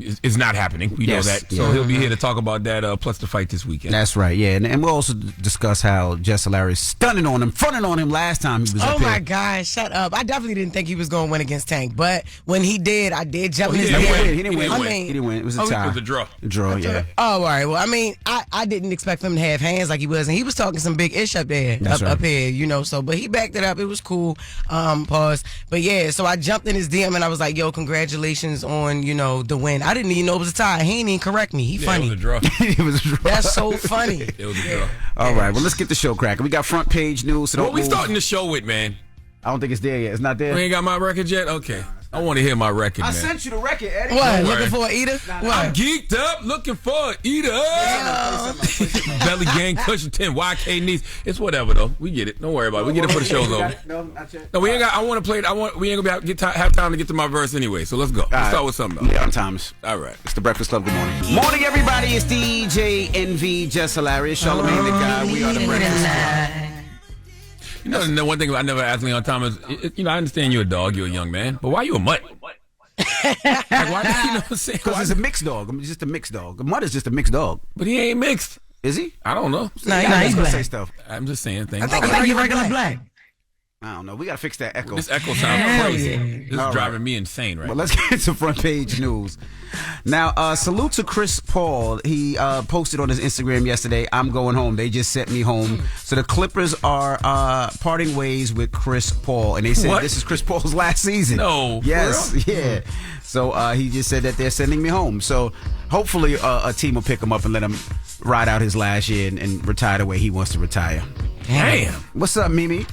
is not happening. We know that. So he'll be here to talk about that, plus the fight this weekend. That's right, yeah. And we'll also discuss how Jess Hilarious fronting on him last time he was up here. Oh, my gosh, shut up. I definitely didn't think he was going to win against Tank, but when he did, I did jump in his He didn't win. It was a tie. It was a draw. Yeah. Oh, all right. Well, I mean, I didn't expect him to have hands like he was, and he was talking some big ish up there, up here, you know, so, but he backed it up. It was cool. Pause. But yeah, so I jumped in his DM and I was like, yo, congratulations on, you know, the win. I didn't even know it was a tie. He didn't even correct me. He funny. It was a draw. It was a draw. That's so funny. It was a draw. All right, well, let's get the show cracking. We got front page news. So what we starting the show with, man? I don't think it's there yet. It's not there. We ain't got my record yet? Okay. I want to hear my record, man. I sent you the record, Eddie. What? Looking for an eater? What? I'm geeked up, looking for an eater. Belly Gang, Cushion 10, YK Niece. It's whatever, though. We get it. Don't worry about it. We get it for the show's over. No, we ain't got. I want to play it. We ain't gonna have time to get to my verse anyway. So let's go. Let's start with something else. Yeah, I'm Thomas. All right. It's the Breakfast Club. Good morning. Morning, everybody. It's DJ NV, Jess Hilarious, Charlamagne the Guy. We are the Breakfast Club. You know, the one thing I never asked Leon Thomas, you know, I understand you're a dog, you're a young man, but why you a mutt? Like, why, you know what I'm saying? Because he's a mixed dog. I'm just a mixed dog. A mutt is just a mixed dog. But he ain't mixed. Is he? I don't know. Nah, he's gonna black. say stuff. I'm just saying things. I think he's regular black. I don't know. We got to fix that echo. This echo sounds crazy. Yeah. This is driving me insane, right? Well, let's get to front page news. Now, salute to Chris Paul. He posted on his Instagram yesterday, I'm going home. They just sent me home. So the Clippers are parting ways with Chris Paul. And they said this is Chris Paul's last season. No. Yes. Yeah. So he just said that they're sending me home. So hopefully a team will pick him up and let him ride out his last year and retire the way he wants to retire. Damn. What's up, Mimi?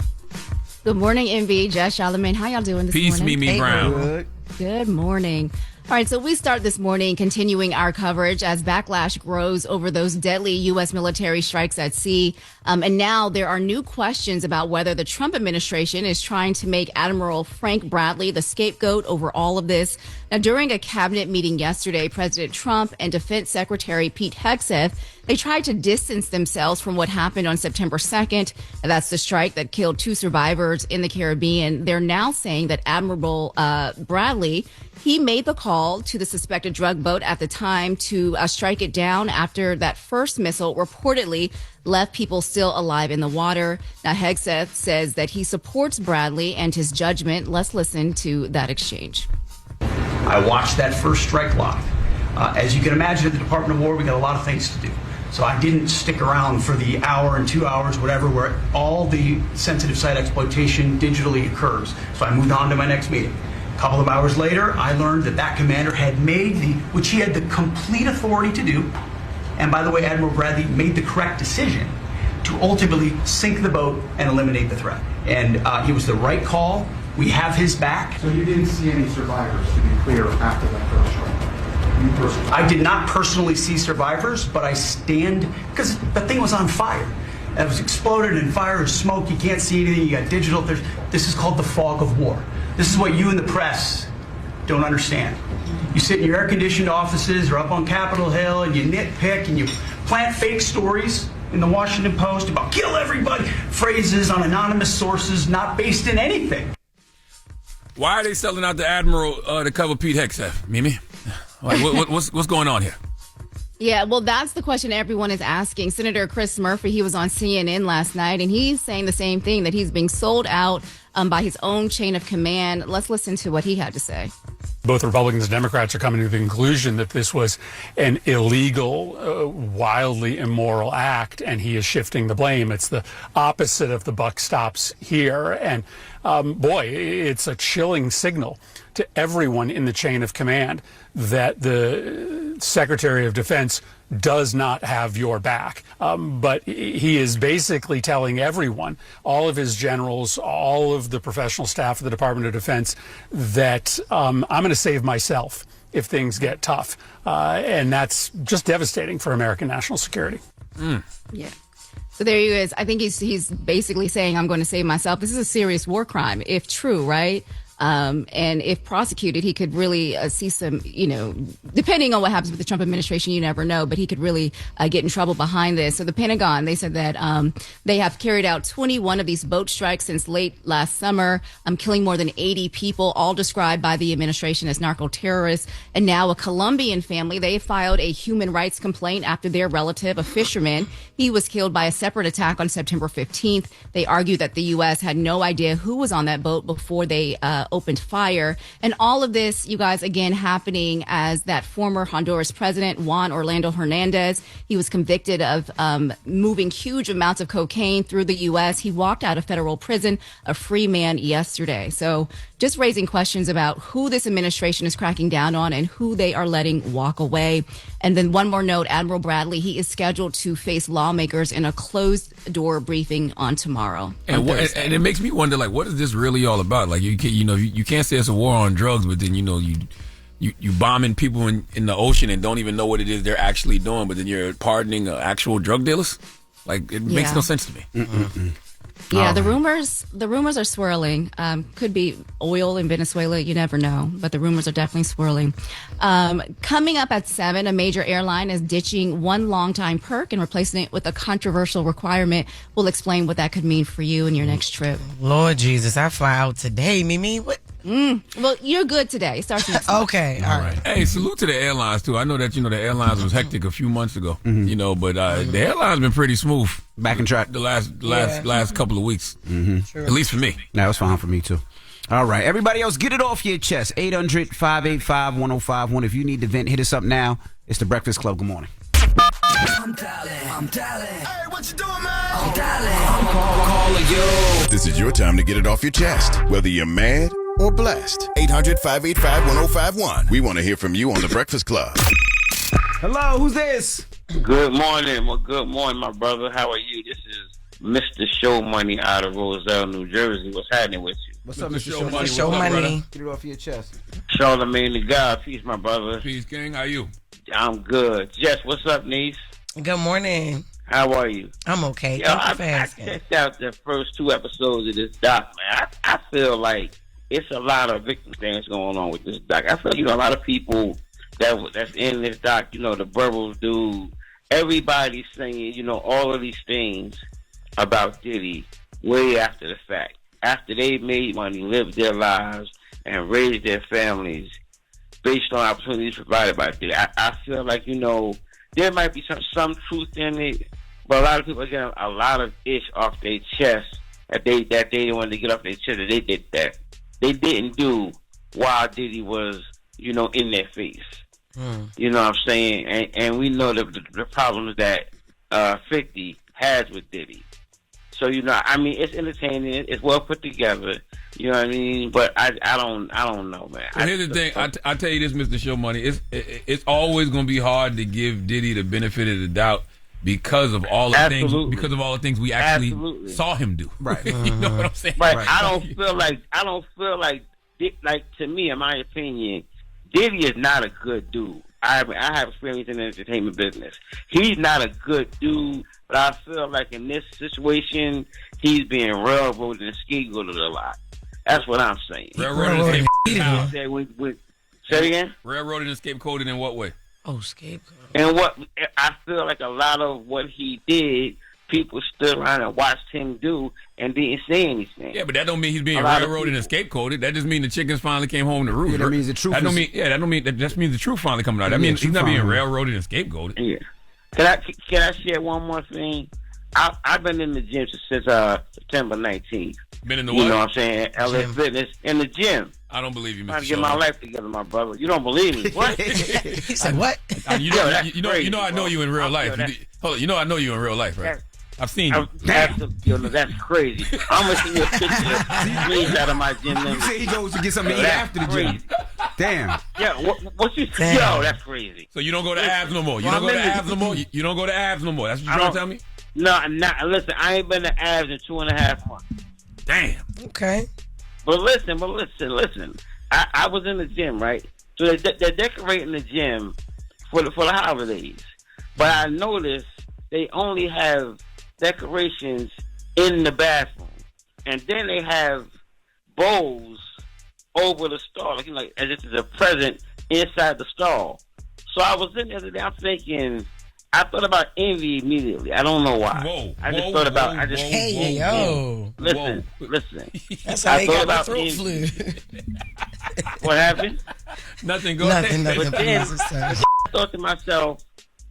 Good morning, MV, Jess, Charlamagne. How y'all doing this morning? Peace, Mimi Brown. Good morning. All right, so we start this morning continuing our coverage as backlash grows over those deadly U.S. military strikes at sea. And now there are new questions about whether the Trump administration is trying to make Admiral Frank Bradley the scapegoat over all of this. Now, during a cabinet meeting yesterday, President Trump and Defense Secretary Pete Hegseth, they tried to distance themselves from what happened on September 2nd. And that's the strike that killed 2 survivors in the Caribbean. They're now saying that Admiral Bradley, he made the call to the suspected drug boat at the time to strike it down after that first missile reportedly left people still alive in the water. Now, Hegseth says that he supports Bradley and his judgment. Let's listen to that exchange. I watched that first strike live. As you can imagine, at the Department of War, we got a lot of things to do. So I didn't stick around for the hour and 2 hours, whatever, where all the sensitive site exploitation digitally occurs. So I moved on to my next meeting. A couple of hours later, I learned that commander had made which he had the complete authority to do. And by the way, Admiral Bradley made the correct decision to ultimately sink the boat and eliminate the threat. And it was the right call. We have his back. So you didn't see any survivors, to be clear, after that first strike? I did not personally see survivors, but I stand, because the thing was on fire. It was exploded and fire and smoke. You can't see anything. You got digital. This is called the fog of war. This is what you in the press don't understand. You sit in your air-conditioned offices or up on Capitol Hill and you nitpick and you plant fake stories in the Washington Post about kill everybody, phrases on anonymous sources not based in anything. Why are they selling out the Admiral to cover Pete Hegseth, Mimi? Like, what's going on here? Yeah, well, that's the question everyone is asking. Senator Chris Murphy, he was on CNN last night, and he's saying the same thing, that he's being sold out by his own chain of command. Let's listen to what he had to say. Both Republicans and Democrats are coming to the conclusion that this was an illegal, wildly immoral act, and he is shifting the blame. It's the opposite of the buck stops here. And boy, it's a chilling signal to everyone in the chain of command that the Secretary of Defense does not have your back. But he is basically telling everyone, all of his generals, all of the professional staff of the Department of Defense, that I'm going to save myself if things get tough. And that's just devastating for American national security. Yeah. So there he is. I think he's basically saying, I'm going to save myself. This is a serious war crime, if true, right? And if prosecuted, he could really see some, depending on what happens with the Trump administration, you never know, but he could really get in trouble behind this. So the Pentagon, they said that they have carried out 21 of these boat strikes since late last summer, killing more than 80 people, all described by the administration as narco-terrorists. And now a Colombian family, they filed a human rights complaint after their relative, a fisherman, he was killed by a separate attack on September 15th. They argue that the U.S. had no idea who was on that boat before they opened fire. And all of this, you guys, again, happening as that former Honduras president, Juan Orlando Hernandez, he was convicted of moving huge amounts of cocaine through the U.S. He walked out of federal prison, a free man, yesterday. So just raising questions about who this administration is cracking down on and who they are letting walk away. And then one more note, Admiral Bradley, he is scheduled to face lawmakers in a closed-door briefing on tomorrow. And it makes me wonder, like, what is this really all about? Like, you can't say it's a war on drugs, but then, you bombing people in the ocean and don't even know what it is they're actually doing, but then you're pardoning actual drug dealers? Like, it makes no sense to me. Mm-mm. Yeah, the rumors are swirling. Could be oil in Venezuela. You never know, but the rumors are definitely swirling. Coming up at 7, a major airline is ditching one longtime perk and replacing it with a controversial requirement. We'll explain what that could mean for you and your next trip. Lord Jesus, I fly out today, Mimi. What? Well, you're good today. Starts next week. Okay, all right. Hey, salute to the airlines too. I know that the airlines was hectic a few months ago. But the airlines been pretty smooth. Back in track the last couple of weeks. At least for me. That was fine for me too. All right, everybody else, get it off your chest. 800-585-1051. If you need to vent, hit us up now. It's the Breakfast Club. Good morning. I'm dialing. Hey, what you doing, man? I'm dialing. Calling you. This is your time to get it off your chest, whether you're mad or blessed. 800-585-1051. We want to hear from you on the Breakfast Club. Hello, who's this? Good morning. Well, good morning, my brother. How are you? This is Mr. Show Money out of Roselle, New Jersey. What's happening with you? What's up, Mr. Show Money? Show Money. Get it off your chest. Charlamagne the God. Peace, my brother. Peace, King. How you? I'm good. Jess, what's up, niece? Good morning. How are you? I'm okay. I checked out the first 2 episodes of this doc, man. I feel like it's a lot of victim things going on with this doc. I feel a lot of people that's in this doc, the Burrows dude, everybody's saying, all of these things about Diddy way after the fact. After they made money, lived their lives, and raised their families based on opportunities provided by Diddy. I feel like, there might be some truth in it, but a lot of people are getting a lot of ish off their chest that they wanted to get off their chest that they did that. They didn't do while Diddy was, in their face. You know what I'm saying? And we know the problems that 50 has with Diddy. So, it's entertaining. It's well put together. You know what I mean? But I don't know, man. So here's the thing. I tell you this, Mr. Show Money. It's always going to be hard to give Diddy the benefit of the doubt because of all the things we actually saw him do. Right. You know what I'm saying? Right. I don't feel like to me, in my opinion, Diddy is not a good dude. I have experience in the entertainment business. He's not a good dude, but I feel like in this situation, he's being railroaded and scapegoated a lot. That's what I'm saying. Railroaded and scapegoated. Say it again? Railroaded and scapegoated in what way? Oh, scapegoat. And what I feel like a lot of what he did, people stood around and watched him do and didn't say anything. Yeah, but that don't mean he's being railroaded and scapegoated. That just means the chickens finally came home to roost. Yeah, that means the truth. That just means the truth finally coming out. That means he's not being railroaded and scapegoated. Yeah. Can I share one more thing? I've been in the gym since September 19th. Been in the what? You know what I'm saying? LA Fitness in the gym. I don't believe you, Mr. Trying to get my life together, my brother. You don't believe me? What? He said what? You know I know you in real life. Hold on, I know you in real life, right? I've seen you. That's crazy. I'm gonna see a picture of me out of my gym. You say he goes to get something to eat after the gym. Damn. Yeah. What you? Yo, that's crazy. So you don't go to abs no more. You don't go to abs no more. You don't go to abs no more. That's what you're trying to tell me. No, listen. I ain't been to abs in 2.5 months. Damn. Okay. But listen. I was in the gym, right? So they're decorating the gym for the holidays. But I noticed they only have decorations in the bathroom. And then they have bowls over the stall, like as if there's a present inside the stall. So I was in there today. I'm thinking. I thought about envy immediately. I don't know why. Hey, yo. Listen. That's how he got the throat flu. What happened? Nothing. Nothing. But then I thought to myself,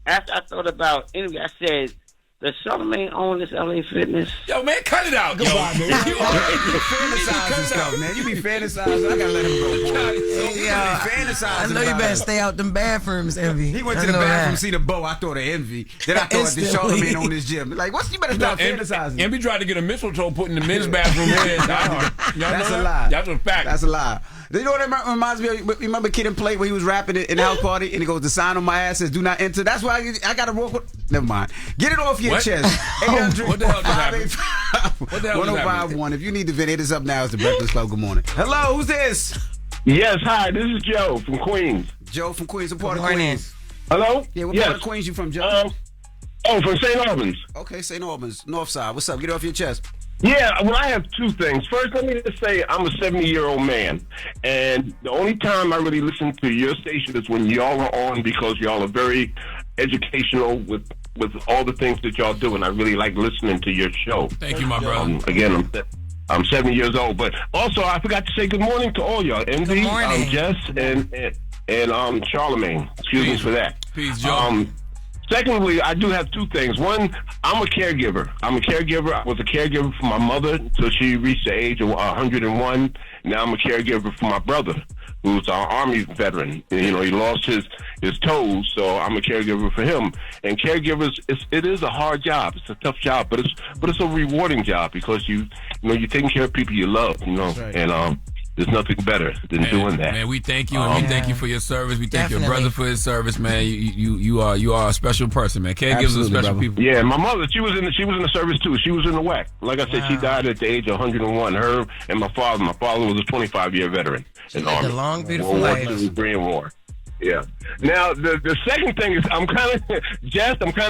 after I thought about envy, I said, does Charlamagne own this LA Fitness? Yo, man, cut it out. Come on, man. You fantasizing stuff, man. You be fantasizing. I gotta let him go, boy. I know you better stay out them bathrooms, Envy. He went to the bathroom, see the bow. I thought of Envy. Then I thought the Charlamagne on his gym. Like, you better stop fantasizing. Envy tried to get a mistletoe put in the men's bathroom. That's a lie. That's a fact. That's a lie. You know what that reminds me of? Remember Kid and Play when he was rapping in the house party and he goes, the sign on my ass says do not enter. That's why I got to roll with. Never mind. Get it off your chest. 800 what the hell just happened? What the hell 1051. If you need to vent, hit us up now. It's the Breakfast Club. Good morning. Hello, who's this? Yes, hi. This is Joe from Queens. Joe from Queens. What part of Queens? Hello? Yeah, what part of Queens you from, Joe? From St. Albans. Okay, St. Albans, North Side. What's up? Get it off your chest. Yeah, well, I have two things. First, let me just say I'm a 70-year-old man, and the only time I really listen to your station is when y'all are on because y'all are very educational with all the things that y'all do, and I really like listening to your show. Thank you, my brother. Again, I'm 70 years old, but also I forgot to say good morning to all y'all. Envy, Jess, and Charlamagne. Excuse me for that. Peace, Joe. Secondly, I do have two things. One, I'm a caregiver. I was a caregiver for my mother until she reached the age of 101. Now I'm a caregiver for my brother, who's an Army veteran. You know, he lost his toes, so I'm a caregiver for him. And caregivers, it is a hard job. It's a tough job, but it's a rewarding job because you're taking care of people you love. Right. And there's nothing better than doing that. Man, we thank you, and we thank you for your service. We thank your brother for his service, man. You are a special person, man. Caregivers are special people. Yeah, my mother, she was in the service too. She was in the WAC. Like I said, she died at the age of 101. Her and my father. My father was a 25-year veteran in the Army. A long, beautiful life. life. Korean War. Yeah. Now the second thing is I'm kind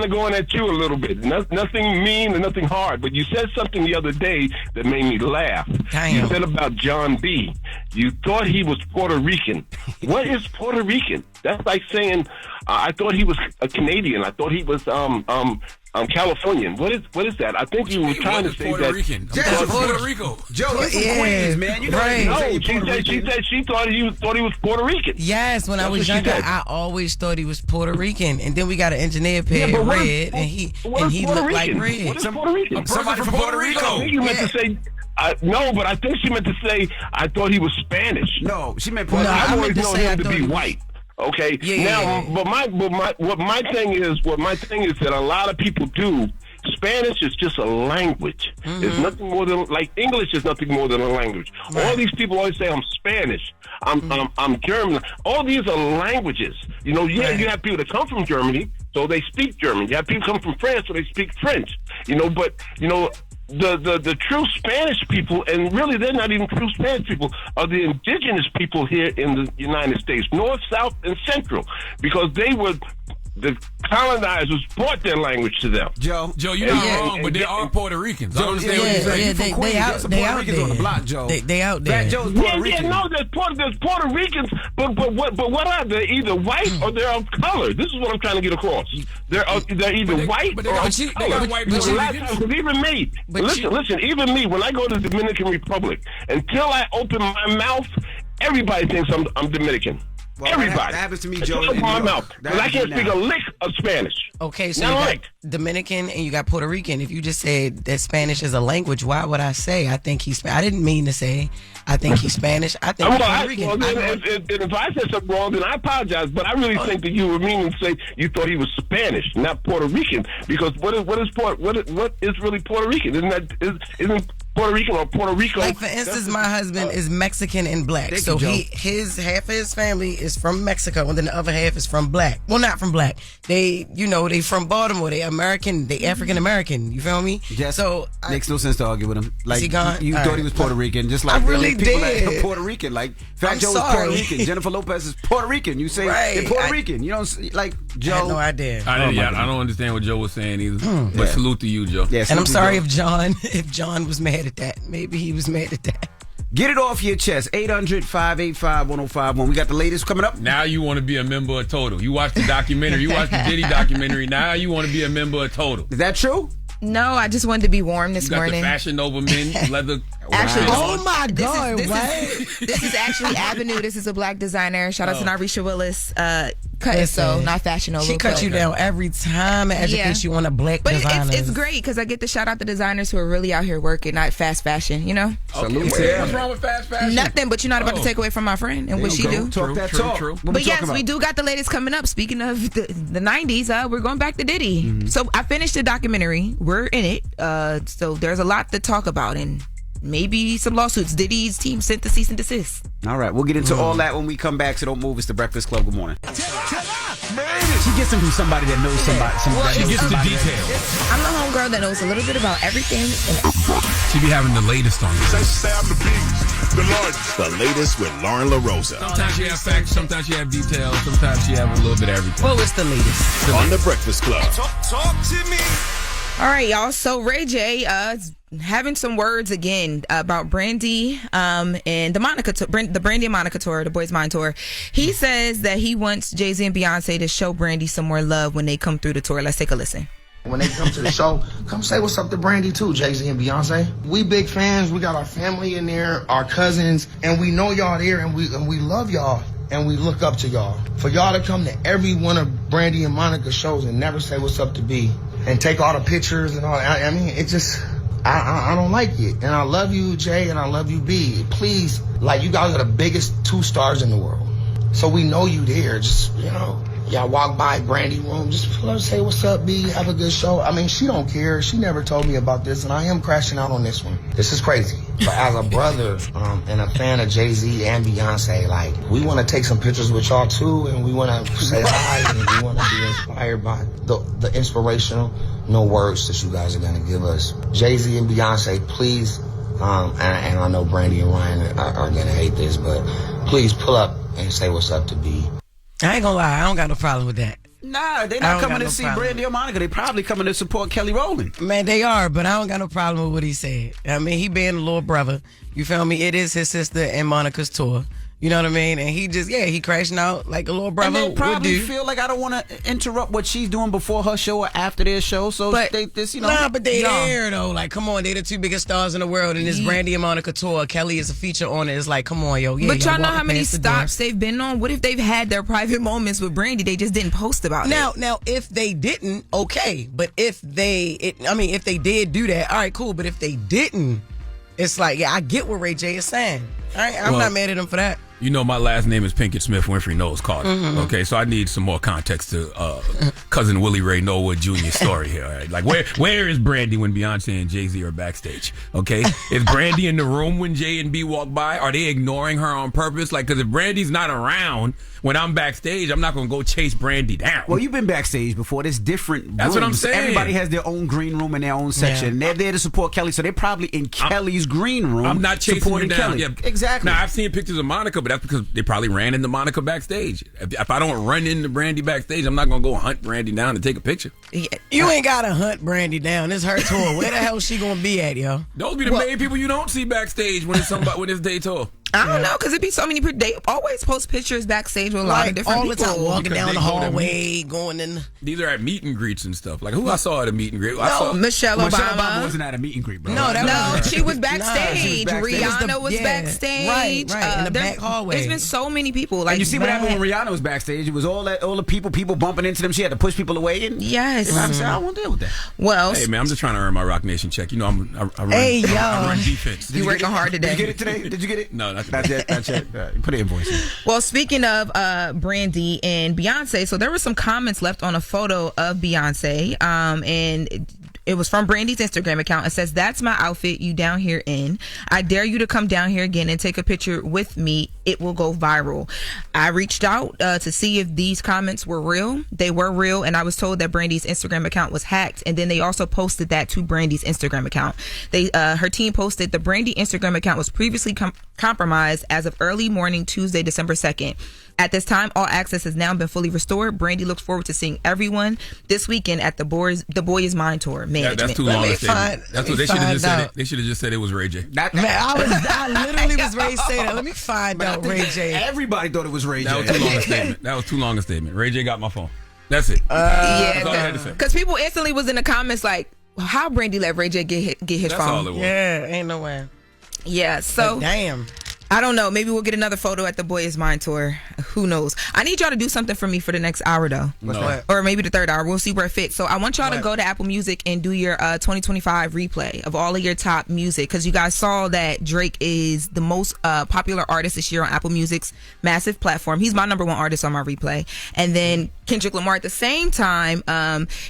of going at you a little bit. Nothing mean and nothing hard, but you said something the other day that made me laugh. Damn. You said about John B. You thought he was Puerto Rican. What is Puerto Rican? That's like saying I thought he was a Canadian. I thought he was Californian. What is that? I think you were trying to say Puerto that. Rican. Puerto Rico. Joe, you're from Queens, man. You know right. No, she said she thought he was Puerto Rican. Yes, when I was younger, I always thought he was Puerto Rican, and then we got an engineer paid red, and he looked like red. What is Puerto Rican? Somebody from Puerto Rico. I think you meant to say. No, but I think she meant to say I thought he was Spanish. No, she meant Puerto No, Rico. I've I always meant to known say him I to thought be he was- white. Okay. Yeah. But my thing is that a lot of people do. Spanish is just a language. It's nothing more than like English is nothing more than a language. Right. All these people always say I'm Spanish. I'm German. All these are languages. You you have people that come from Germany, so they speak German. You have people come from France, so they speak French. But the true Spanish people, and really they're not even true Spanish people, are the indigenous people here in the United States, North, South, and Central, because the colonizers brought their language to them. Joe, you're not wrong, but there are Puerto Ricans. I understand what you're saying. They out Puerto Ricans there. on the block, Joe. They out there. Fat Joe's Puerto Rican. There's Puerto Ricans, but what are they? Either white or they're of color. This is what I'm trying to get across. They're either white or of color. Even me, listen, even me, when I go to the Dominican Republic, until I open my mouth, everybody thinks I'm Dominican. Well, everybody. That happens to me, Joe. Open my mouth, because I can't speak a lick of Spanish. Okay, so you got Dominican and you got Puerto Rican. If you just said that Spanish is a language, why would I say I think he's Spanish? I didn't mean to say I think he's Spanish. I think he's Puerto Rican. Well, if I said something wrong, then I apologize. But I really think that you were meaning to say you thought he was Spanish, not Puerto Rican. Because what is really Puerto Rican? Isn't Puerto Rican or Puerto Rico? Like for instance, my husband is Mexican and black, so his half of his family is from Mexico, and then the other half is from black. Well, not from black. They from Baltimore. They American. They African American. You feel me? Yes. So makes no sense to argue with him. Like is he gone? You thought he was Puerto Rican, just like I really people did. that are Puerto Rican. Like Fat Joe is Puerto Rican. Jennifer Lopez is Puerto Rican. You say they're Puerto Rican. You don't like Joe. I had no idea. I don't understand what Joe was saying either. But salute to you, Joe. Yeah, and I'm sorry if John was mad at that. Maybe he was mad at that. Get it off your chest. 800-585-1051. We got the latest coming up. Now you want to be a member of Total. You watched the documentary. You watched the Diddy documentary. Now you want to be a member of Total. Is that true? No, I just wanted to be warm this morning. You got the Fashion Nova men leather. Actually, oh my God! This is actually Avenue. This is a black designer. Shout out to Narisha Willis. Cut so not Fashion Nova. She cut you down every time and educates you on a black designer. But it's great because I get to shout out the designers who are really out here working, not fast fashion. You know. Okay. What's wrong with fast fashion? Nothing. But you're not about to take away from my friend and what she do. Talk that talk. True. But yes, we do got the latest coming up. Speaking of the 90s, we're going back to Diddy. Mm-hmm. So I finished the documentary. We're in it. So there's a lot to talk about and maybe some lawsuits. Diddy's team sent the cease and desist. All right, we'll get into all that when we come back. So don't move. It's the Breakfast Club. Good morning. She gets them from somebody that knows somebody. She gets the details. I'm the homegirl that knows a little bit about everything. She be having the latest on this. The latest with Loren LoRosa. Sometimes she have facts, sometimes she have details, sometimes she have a little bit of everything. Well, it's the latest. On the Breakfast Club. Talk to me. All right, y'all. So Ray J having some words again about Brandy and the Brandy and Monica tour, the Boys Mind tour. He says that he wants Jay-Z and Beyonce to show Brandy some more love when they come through the tour. Let's take a listen. When they come to the show, come say what's up to Brandy too, Jay-Z and Beyonce. We big fans. We got our family in there, our cousins, and we know y'all there, and we love y'all. And we look up to y'all. For y'all to come to every one of Brandy and Monica's shows and never say what's up to B and take all the pictures and all that. I mean, it just, I don't like it. And I love you, Jay, and I love you, B. Please, like, you guys are the biggest 2 stars in the world. So we know you there. Just, y'all walk by Brandy room, just pull up, say what's up, B, have a good show. I mean, she don't care. She never told me about this, and I am crashing out on this one. This is crazy. But as a brother and a fan of Jay-Z and Beyonce, like, we want to take some pictures with y'all too, and we want to say hi, and we want to be inspired by the inspirational words that you guys are going to give us. Jay-Z and Beyonce, please, and I know Brandy and Ryan are going to hate this, but please pull up and say what's up to B. I ain't gonna lie, I don't got no problem with that. Nah, they're not coming to see Brandy or Monica. They probably coming to support Kelly Rowland. Man, they are, but I don't got no problem with what he said. I mean, he being a little brother. You feel me? It is his sister and Monica's tour. You know what I mean? And he just, he crashing out like a little brother. And they probably feel like I don't want to interrupt what she's doing before her show or after their show. So but they there though. Like, come on, they the 2 biggest stars in the world, and this Brandy and Monica tour. Kelly is a feature on it. It's like, come on, yo. Yeah, but y'all know how many stops they've been on? What if they've had their private moments with Brandy? They just didn't post about it. Now, if they didn't, okay. But if they did do that, all right, cool. But if they didn't, it's like, I get what Ray J is saying. All right, I'm not mad at him for that. You know, my last name is Pinkett Smith. Winfrey knows Carter. Mm-hmm. Okay, so I need some more context to cousin Willie Ray Norwood Jr.'s story here. All right? Like, where is Brandy when Beyonce and Jay-Z are backstage? Okay, is Brandy in the room when Jay and B walk by? Are they ignoring her on purpose? Like, because if Brandy's not around when I'm backstage, I'm not going to go chase Brandy down. Well, you've been backstage before. There's different That's rooms. what I'm saying. Everybody has their own green room and their own section. Yeah. They're there to support Kelly, so they're probably in Kelly's green room. I'm not chasing her down. Kelly. Yeah, exactly. Now, I've seen pictures of Monica, but that's because they probably ran into Monica backstage. If I don't run into Brandy backstage, I'm not going to go hunt Brandy down and take a picture. Yeah. You ain't got to hunt Brandy down. It's her tour. Where the hell is she going to be at, yo? Those be the main people you don't see backstage when it's day tour. I don't know, because it be so many people. They always post pictures backstage with a lot of different people. All the time, walking down the hallway, going in. These are at meet and greets and stuff. Like, who I saw at a meet and greet? Michelle Obama. Michelle Obama wasn't at a meet and greet, bro. No, she was backstage. Rihanna was backstage. Right, in the back hallway. There's been so many people. Like, and you see what happened when Rihanna was backstage? It was all the people bumping into them. She had to push people away. And yes. I don't want to deal with that. Well, hey, man, I'm just trying to earn my Rock Nation check. You know, I run defense. You working hard today. Did you get it today? Did you get it? No, not yet. Put an invoice in. Well, speaking of Brandy and Beyonce, so there were some comments left on a photo of Beyonce, and it was from Brandy's Instagram account. It says, "That's my outfit you down here in. I dare you to come down here again and take a picture with me. It will go viral." I reached out to see if these comments were real. They were real, and I was told that Brandy's Instagram account was hacked, and then they also posted that to Brandy's Instagram account. Her team posted the Brandy Instagram account was previously compromised as of early morning Tuesday, December 2nd. At this time, all access has now been fully restored. Brandy looks forward to seeing everyone this weekend at the Boys Mind Tour. management. That's too long a statement. That's what they should have just said. They should have just said it was Ray J. I literally was ready to say that. Let me find out Ray J. Everybody thought it was Ray J. That was too long a statement. That was too long a statement. Ray J got my phone. That's it. That's all I had to say. Because people instantly was in the comments like, how Brandy let Ray J get his That's phone? all it was. Yeah, ain't no way. Yeah, so. But damn. I don't know. Maybe we'll get another photo at the Boy Is Mine tour. Who knows? I need y'all to do something for me for the next hour, though. No. Or maybe the third hour. We'll see where it fits. So I want y'all to go to Apple Music and do your 2025 replay of all of your top music. Because you guys saw that Drake is the most popular artist this year on Apple Music's massive platform. He's my number one artist on my replay. And then Kendrick Lamar at the same time,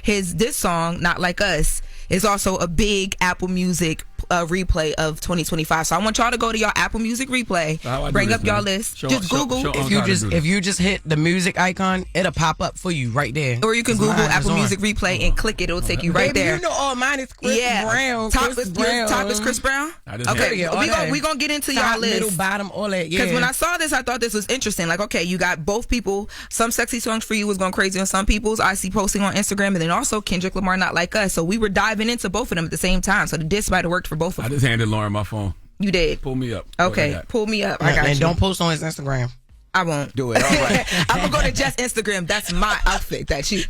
this song, Not Like Us, is also a big Apple Music replay of 2025. So I want y'all to go to y'all Apple Music replay, bring up y'all list. Just Google. If you just hit the music icon, it'll pop up for you right there. Or you can Google Apple Music replay and click it. It'll take you right there. You know, all mine is Chris Brown. Top is Chris Brown. Okay, we gonna get into y'all list. Middle, bottom, all that. Yeah. Because when I saw this, I thought this was interesting. Like, okay, you got both people. Some Sexy Songs for You was going crazy on some people's. I see posting on Instagram, and then also Kendrick Lamar, Not Like Us. So we were diving into both of them at the same time. So the disc might have worked for both of them. I just handed Lauren my phone. You did. Pull me up. Okay, pull me up. I got you. And don't post on his Instagram. I won't do it. All right. I'm gonna go to Jess' Instagram. That's my outfit that you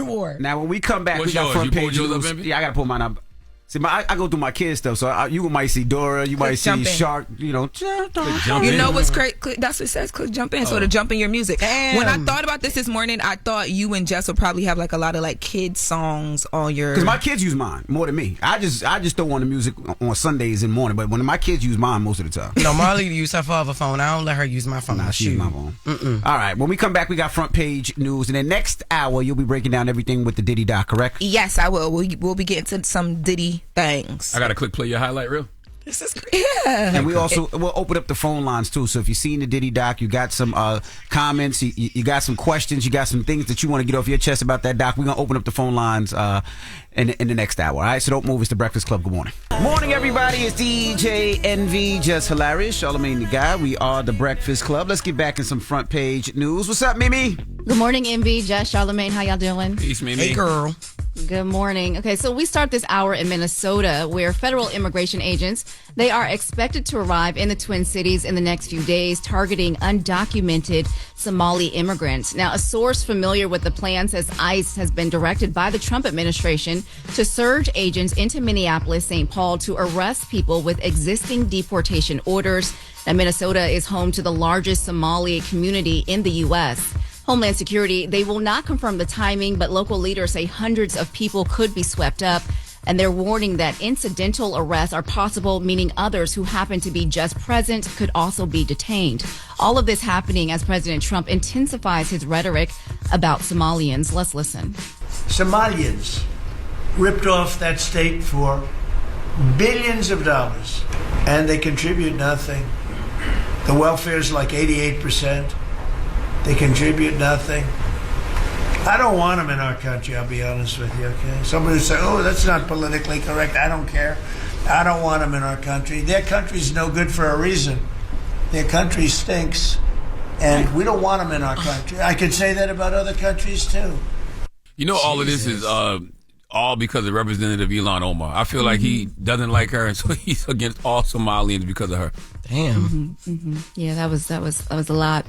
wore. Now when we come back, What's we got yours? front You page pulled yours news. up, baby? Yeah, I gotta pull mine up. See, I go through my kids stuff, so you might see Dora, you might see Shark, you know. You know what's crazy? That's what it says. Click jump in. So to jump in your music. Damn. When I thought about this morning, I thought you and Jess would probably have like a lot of like kids songs on your. Because my kids use mine more than me. I just throw on the music on Sundays in the morning, but when my kids use mine most of the time. No, Marley use her father's phone. I don't let her use my phone. Nah, she use my phone. All right, when we come back, we got front page news, and then next hour you'll be breaking down everything with the Diddy doc, correct? Yes, I will. We'll be getting to some Diddy things. I got to click play your highlight reel. This is great. Yeah. And we'll open up the phone lines too. So if you've seen the Diddy doc, you got some comments, you got some questions, you got some things that you want to get off your chest about that doc, we're going to open up the phone lines in the next hour. All right, so don't move. It's the Breakfast Club. Good morning. Morning, everybody. It's DJ NV, Jess Hilarious, Charlamagne the Guy. We are the Breakfast Club. Let's get back in some front page news. What's up, Mimi? Good morning, NV, Jess, Charlamagne. How y'all doing? Peace, Mimi. Hey, girl. Good morning. Okay, so we start this hour in Minnesota, where federal immigration agents, they are expected to arrive in the Twin Cities in the next few days, targeting undocumented Somali immigrants. Now, a source familiar with the plan says ICE has been directed by the Trump administration to surge agents into Minneapolis, St. Paul, to arrest people with existing deportation orders. Now, Minnesota is home to the largest Somali community in the U.S. Homeland Security, they will not confirm the timing, but local leaders say hundreds of people could be swept up. And they're warning that incidental arrests are possible, meaning others who happen to be just present could also be detained. All of this happening as President Trump intensifies his rhetoric about Somalians. Let's listen. Somalians ripped off that state for billions of dollars, and they contribute nothing. The welfare is like 88%. They contribute nothing. I don't want them in our country, I'll be honest with you, okay? Somebody will say, oh, that's not politically correct. I don't care. I don't want them in our country. Their country's no good for a reason. Their country stinks, and we don't want them in our country. I could say that about other countries, too. You know, all of this is all because of Representative Ilhan Omar. I feel like he doesn't like her, and so he's against all Somalians because of her. Damn. Yeah, that was a lot.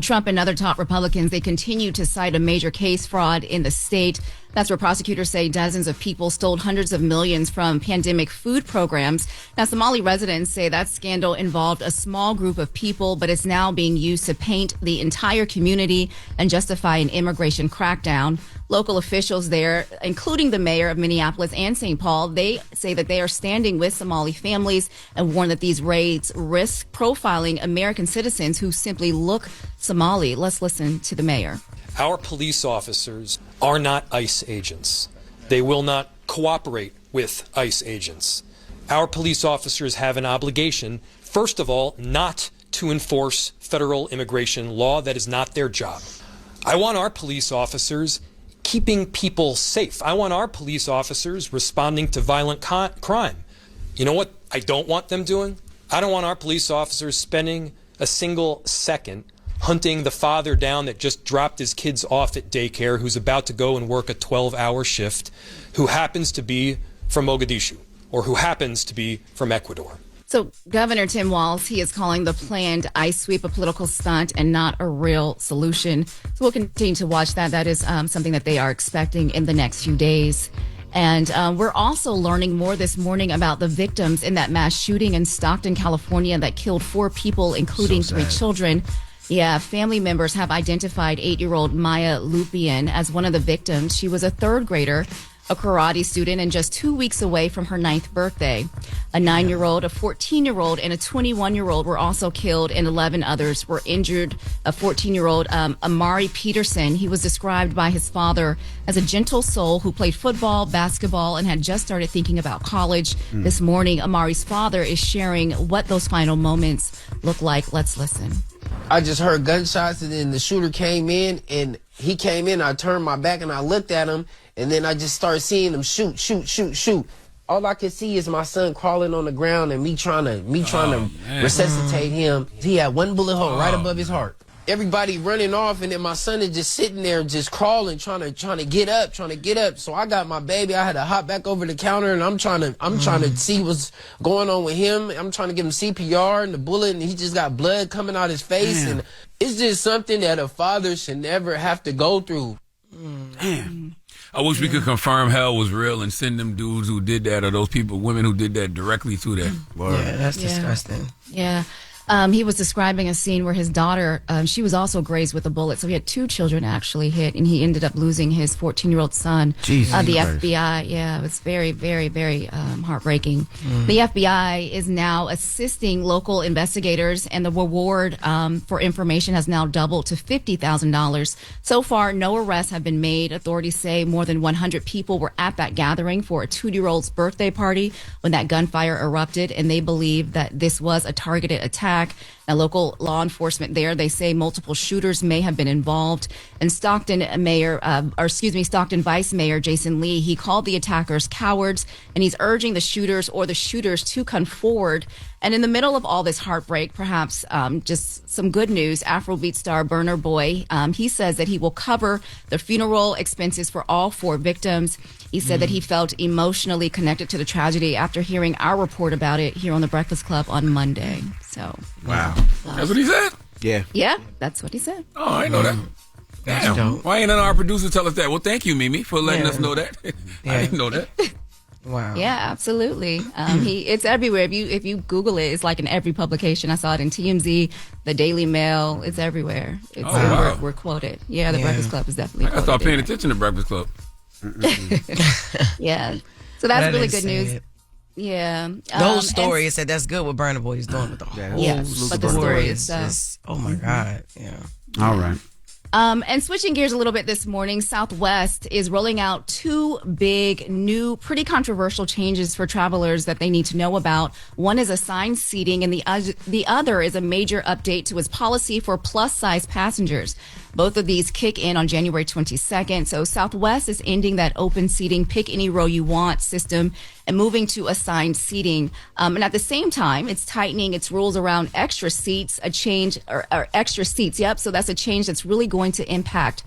Trump and other top Republicans, they continue to cite a major case fraud in the state. That's where prosecutors say dozens of people stole hundreds of millions from pandemic food programs. Now, Somali residents say that scandal involved a small group of people, but it's now being used to paint the entire community and justify an immigration crackdown. Local officials there, including the mayor of Minneapolis and St. Paul, they say that they are standing with Somali families and warn that these raids risk profiling American citizens who simply look Somali. Let's listen to the mayor. Our police officers are not ICE agents. They will not cooperate with ICE agents. Our police officers have an obligation, first of all, not to enforce federal immigration law. That is not their job. I want our police officers keeping people safe. I want our police officers responding to violent crime. You know what I don't want them doing? I don't want our police officers spending a single second hunting the father down that just dropped his kids off at daycare, who's about to go and work a 12-hour shift, who happens to be from Mogadishu or who happens to be from Ecuador. So Governor Tim Walz, he is calling the planned ICE sweep a political stunt and not a real solution. So we'll continue to watch that. That is something that they are expecting in the next few days. And we're also learning more this morning about the victims in that mass shooting in Stockton, California that killed 4 people, including 3 children. Yeah, family members have identified 8-year-old Maya Lupian as one of the victims. She was a 3rd grader, a karate student, and just 2 weeks away from her 9th birthday. A 9-year-old, a 14-year-old, and a 21-year-old were also killed, and 11 others were injured. A 14-year-old, Amari Peterson, he was described by his father as a gentle soul who played football, basketball, and had just started thinking about college. This morning, Amari's father is sharing what those final moments look like. Let's listen. I just heard gunshots, and then the shooter came in, and he came in. I turned my back, and I looked at him, and then I just started seeing him shoot. All I could see is my son crawling on the ground and me trying to resuscitate him. He had 1 bullet hole right above his heart. Everybody running off, and then my son is just sitting there, just crawling, trying to get up. So I got my baby. I had to hop back over the counter, and I'm trying to see what's going on with him. I'm trying to give him CPR and the bullet, and he just got blood coming out his face. And it's just something that a father should never have to go through. Damn. I wish we could confirm hell was real and send them dudes who did that or those women who did that directly to that. Yeah, that's disgusting. Yeah. He was describing a scene where his daughter, she was also grazed with a bullet. So he had 2 children actually hit, and he ended up losing his 14-year-old son. Jesus the Christ. FBI, it was very, very, very heartbreaking. The FBI is now assisting local investigators, and the reward for information has now doubled to $50,000. So far, no arrests have been made. Authorities say more than 100 people were at that gathering for a 2-year-old's birthday party when that gunfire erupted, and they believe that this was a targeted attack. Now, local law enforcement there, they say multiple shooters may have been involved. And Stockton Vice Mayor Jason Lee, he called the attackers cowards, and he's urging the shooters to come forward. And in the middle of all this heartbreak, perhaps just some good news, Afrobeat star Burna Boy, he says that he will cover the funeral expenses for all 4 victims. He said that he felt emotionally connected to the tragedy after hearing our report about it here on The Breakfast Club on Monday. So, wow. That's what he said? Yeah, that's what he said. Oh, I didn't know that. Damn. Why ain't none of our producers tell us that? Well, thank you, Mimi, for letting us know that. I didn't know that. Wow. Yeah, absolutely. It's everywhere. If you Google it, it's like in every publication. I saw it in TMZ, the Daily Mail. It's everywhere. We're quoted. Yeah, the Breakfast Club is definitely quoted. I started paying attention to Breakfast Club. Yeah. So that's really good news. Yeah. The whole story, it said that's good what Burna Boy is doing with the whole story. Is just, oh my God. Yeah. All right. And switching gears a little bit this morning, Southwest is rolling out 2 big, new, pretty controversial changes for travelers that they need to know about. One is assigned seating, and the other is a major update to its policy for plus-size passengers. Both of these kick in on January 22nd. So Southwest is ending that open seating, pick any row you want system and moving to assigned seating. And at the same time, it's tightening its rules around extra seats, or extra seats. Yep. So that's a change that's really going to impact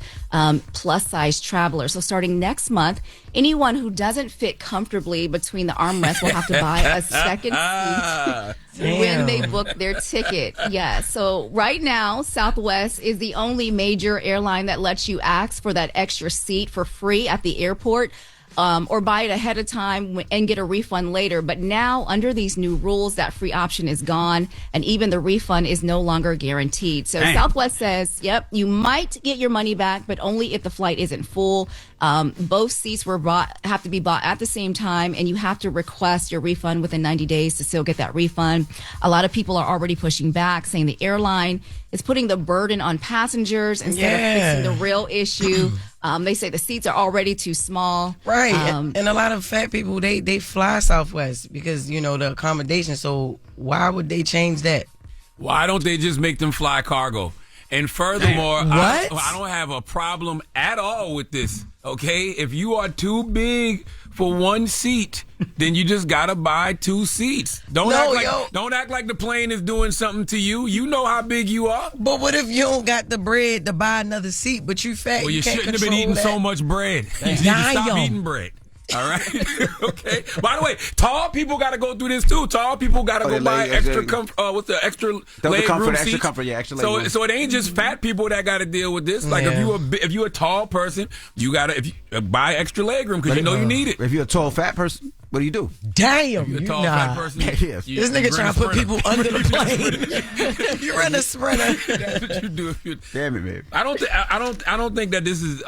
plus size travelers. So starting next month, anyone who doesn't fit comfortably between the armrests will have to buy a second seat when they book their ticket. Yeah. So right now, Southwest is the only major airline that lets you ask for that extra seat for free at the airport. Or buy it ahead of time and get a refund later. But now, under these new rules, that free option is gone, and even the refund is no longer guaranteed. So Southwest says, yep, you might get your money back, but only if the flight isn't full. Both seats have to be bought at the same time, and you have to request your refund within 90 days to still get that refund. A lot of people are already pushing back, saying the airline is putting the burden on passengers instead of fixing the real issue. They say the seats are already too small. Right. And a lot of fat people, they fly Southwest because, the accommodation. So why would they change that? Why don't they just make them fly cargo? And furthermore, I don't have a problem at all with this. Okay? If you are too big for one seat, then you just gotta buy 2 seats. Don't act like the plane is doing something to you. You know how big you are. But what if you don't got the bread to buy another seat, but you fat? Well, you can't shouldn't have been eating so much bread. You need to stop eating bread. All right. Okay. By the way, tall people got to go through this too. Tall people got to go buy extra extra leg room seats. Extra comfort, yeah, extra leg room. So it ain't just fat people that got to deal with this. Like if you a tall person, you got to buy extra leg room because you know you need it. If you're a tall fat person, what do you do? Damn, you're a tall fat person. Yes. This nigga trying to put people under the plane. You run a sprinter. That's what you do. Damn it, man. I don't think that this is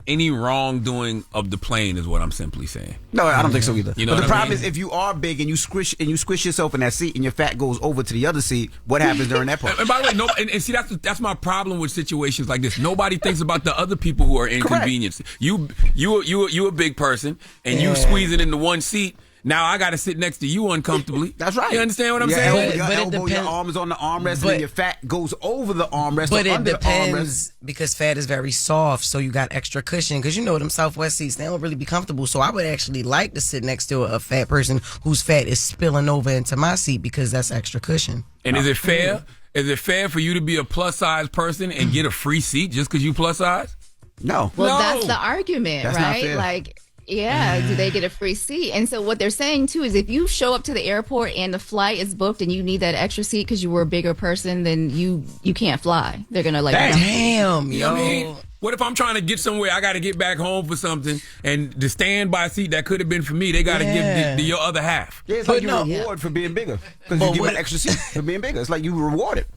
any wrongdoing of the plane is what I'm simply saying. No, I don't think so either. You know but the problem is if you are big and you squish yourself in that seat and your fat goes over to the other seat, what happens during that part? And by the way, and see that's my problem with situations like this. Nobody thinks about the other people who are inconvenienced. You a big person and you squeeze it into one seat. Now I got to sit next to you uncomfortably. That's right. You understand what I'm saying? Your elbow, your arm is on the armrest, and your fat goes over the armrest. But it depends the armrest. Because fat is very soft, so you got extra cushion. Because you know them Southwest seats, they don't really be comfortable. So I would actually like to sit next to a fat person whose fat is spilling over into my seat because that's extra cushion. And is it fair? Is it fair for you to be a plus size person and get a free seat just because you plus size? No. Well, that's the argument, that's right? Not fair. Like. Yeah, do they get a free seat? And so what they're saying, too, is if you show up to the airport and the flight is booked and you need that extra seat because you were a bigger person, then you can't fly. They're going to like... Damn, you know what I mean? What if I'm trying to get somewhere, I got to get back home for something, and the standby seat that could have been for me, they got to give your other half. Yeah, it's like you reward for being bigger because you give an extra seat for being bigger. It's like you reward it.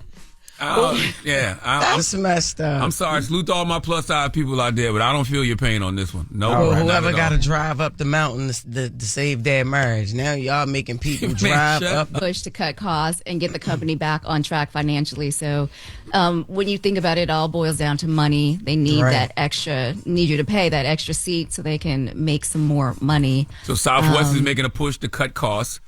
That's messed up. I'm sorry. Salute to all my plus size people out there, but I don't feel your pain on this one. No. Well, whoever got to drive up the mountain to save their marriage. Now y'all making people drive up. Push to cut costs and get the company back on track financially. So when you think about it, it all boils down to money. They need need you to pay that extra seat so they can make some more money. So Southwest is making a push to cut costs.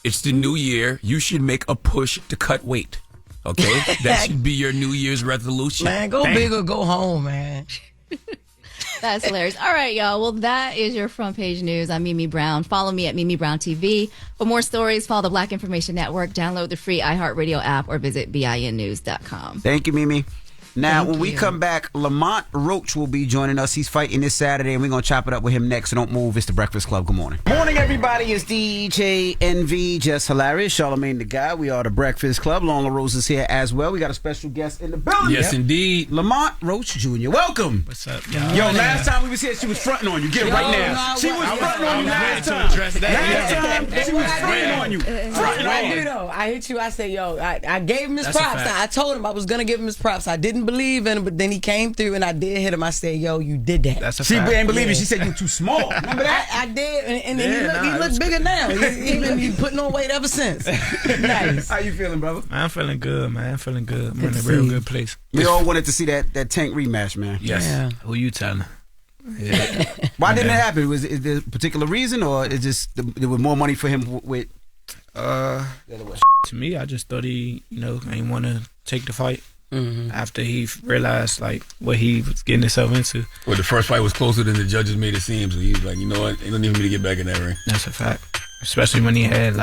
It's the new year. You should make a push to cut weight. Okay, that should be your New Year's resolution. Man, go big or go home, man. That's hilarious. All right, y'all. Well, that is your front page news. I'm Mimi Brown. Follow me at Mimi Brown TV. For more stories, follow the Black Information Network. Download the free iHeartRadio app or visit BINnews.com. Thank you, Mimi. Now, when we come back, Lamont Roach will be joining us. He's fighting this Saturday, and we're going to chop it up with him next. So don't move. It's The Breakfast Club. Good morning. Morning, everybody. It's DJ NV, Jess Hilarious, Charlamagne the Guy. We are The Breakfast Club. Loren LoRosa is here as well. We got a special guest in the building. Yes, indeed. Lamont Roach Jr. Welcome. What's up, y'all? Yo, last time we was here, she was fronting on you. Get it right now. She was fronting on you last time. Last time, she was fronting on you. Fronting on you. I hit you. I said, yo, I gave him his props. I told him I was going to give him his props. I didn't believe in him, but then he came through and I did hit him. I said, yo, you did that. That's a she fact. didn't believe it. She said, you're too small. Remember that? I did. And he looks bigger now. He's putting on weight ever since. Nice. How you feeling, brother? Man, I'm feeling good, man. I'm feeling good. I'm in a real good place. We all wanted to see that Tank rematch, man. Yes. Yeah. Who you telling? Yeah. Why didn't it happen? Is there a particular reason, or is just there was more money for him with? To me, I just thought he, ain't want to take the fight. Mm-hmm. After he realized like what he was getting himself into. Well, the first fight was closer than the judges made it seem, so he's like, you know what, ain't no need for me to get back in that ring. That's a fact. Especially when he had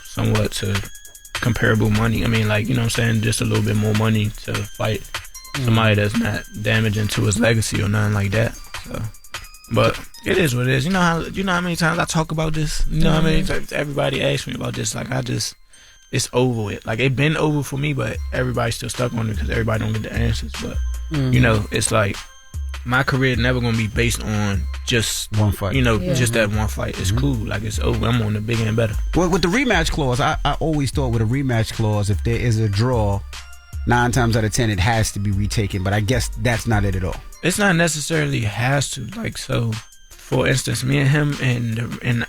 somewhat to comparable money. I mean, what I'm saying, just a little bit more money to fight somebody that's not damaging to his legacy or nothing like that. So, but it is what it is. You know how many times I talk about this? You know how many times everybody asks me about this? It's over with. It been over for me, but everybody's still stuck on it because everybody don't get the answers. But it's like my career never gonna be based on just one fight. Just that one fight. It's cool. It's over. I'm on the bigger and better. Well, with the rematch clause, I always thought with a rematch clause, if there is a draw, 9 times out of 10 it has to be retaken. But I guess that's not it at all. It's not necessarily has to. So. For instance, me and him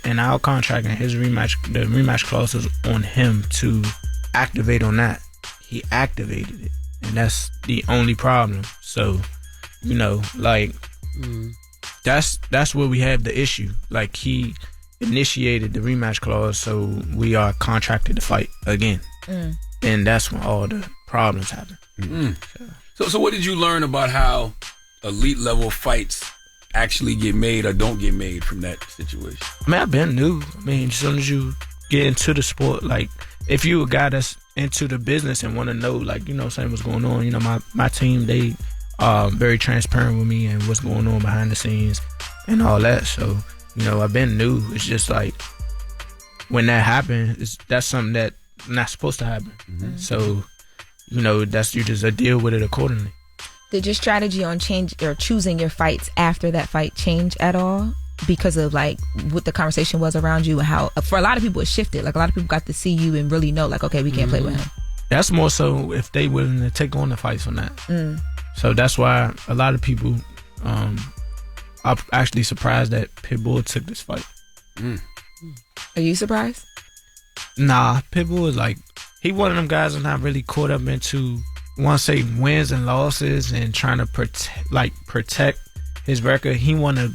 in our contract and his rematch, the rematch clause was on him to activate on that. He activated it, and that's the only problem. So, that's where we have the issue. He initiated the rematch clause, so we are contracted to fight again, and that's when all the problems happen. So what did you learn about how elite level fights actually get made or don't get made from that situation? I mean, I've been new. I mean, as soon as you get into the sport, like, if you a guy that's into the business and want to know, like, you know, saying what's going on, you know, my team, they very transparent with me and what's going on behind the scenes and all that. So, you know, I've been new. It's just like, when that happens, that's something that not supposed to happen. Mm-hmm. So, you know, you just deal with it accordingly. Did your strategy on choosing your fights after that fight change at all? Because of like what the conversation was around you and how for a lot of people it shifted. Like a lot of people got to see you and really know, like, okay, we can't play with him. That's more so if they willing to take on the fights or not. So that's why a lot of people, I'm actually surprised that Pitbull took this fight. Are you surprised? Nah, Pitbull is like, he one of them guys that's not really caught up into, want to say, wins and losses and trying to protect his record. He want to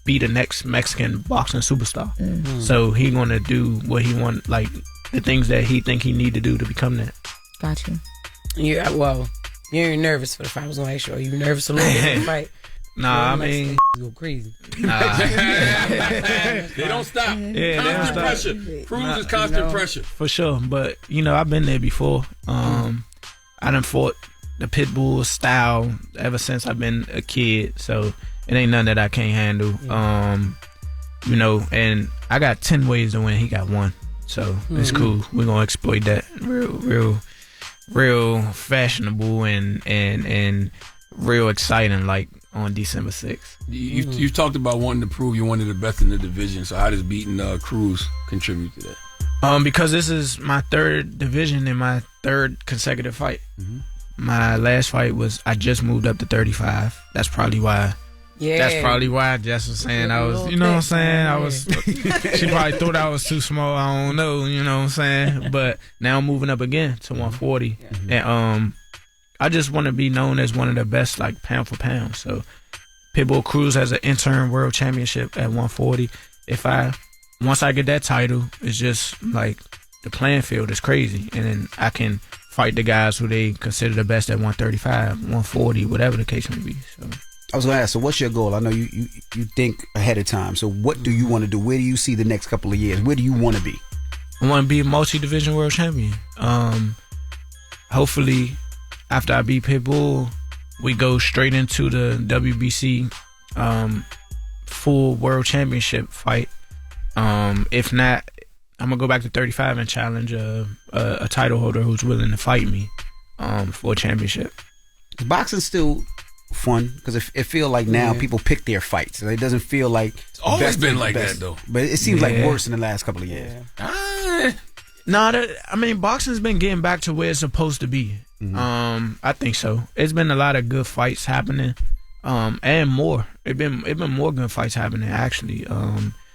be the next Mexican boxing superstar. So he going to do what he want, like the things that he think he need to do to become that. Got you. You're nervous for the fight. I was going to ask you, are you nervous a little bit for the fight? Nah, I mean, go crazy. Nah. They don't stop. Yeah, constant pressure. Cruz is constant pressure. For sure. But, you know, I've been there before. I done fought the Pitbull style ever since I've been a kid. So it ain't nothing that I can't handle. You know, and I got 10 ways to win. He got 1. So it's cool. We're going to exploit that. Real fashionable and real exciting, like on December 6th. You've talked about wanting to prove you're one of the best in the division. So how does beating Cruz contribute to that? Because this is my 3rd division and my 3rd consecutive fight. My last fight was, I just moved up to 35. That's probably why. Yeah. That's probably why Jess was saying I was, you know what I'm saying? I was, she probably thought I was too small. I don't know, you know what I'm saying? But now I'm moving up again to 140. And I just want to be known as one of the best, like, pound for pound. So Pitbull Cruz has an interim world championship at 140. Once I get that title, it's just like the playing field is crazy. And then I can fight the guys who they consider the best at 135, 140, whatever the case may be. So I was going to ask, so what's your goal? I know you think ahead of time. So what do you want to do? Where do you see the next couple of years? Where do you want to be? I want to be a multi-division world champion. Hopefully, after I beat Pitbull, we go straight into the WBC full world championship fight. If not, I'm going to go back to 35 and challenge a title holder who's willing to fight me for a championship. Boxing's still fun because it feel like now people pick their fights. It doesn't feel like it's always been like that though. But it seems like worse in the last couple of years. I mean, boxing's been getting back to where it's supposed to be. I think so. It's been a lot of good fights happening, and more. It been more good fights happening actually.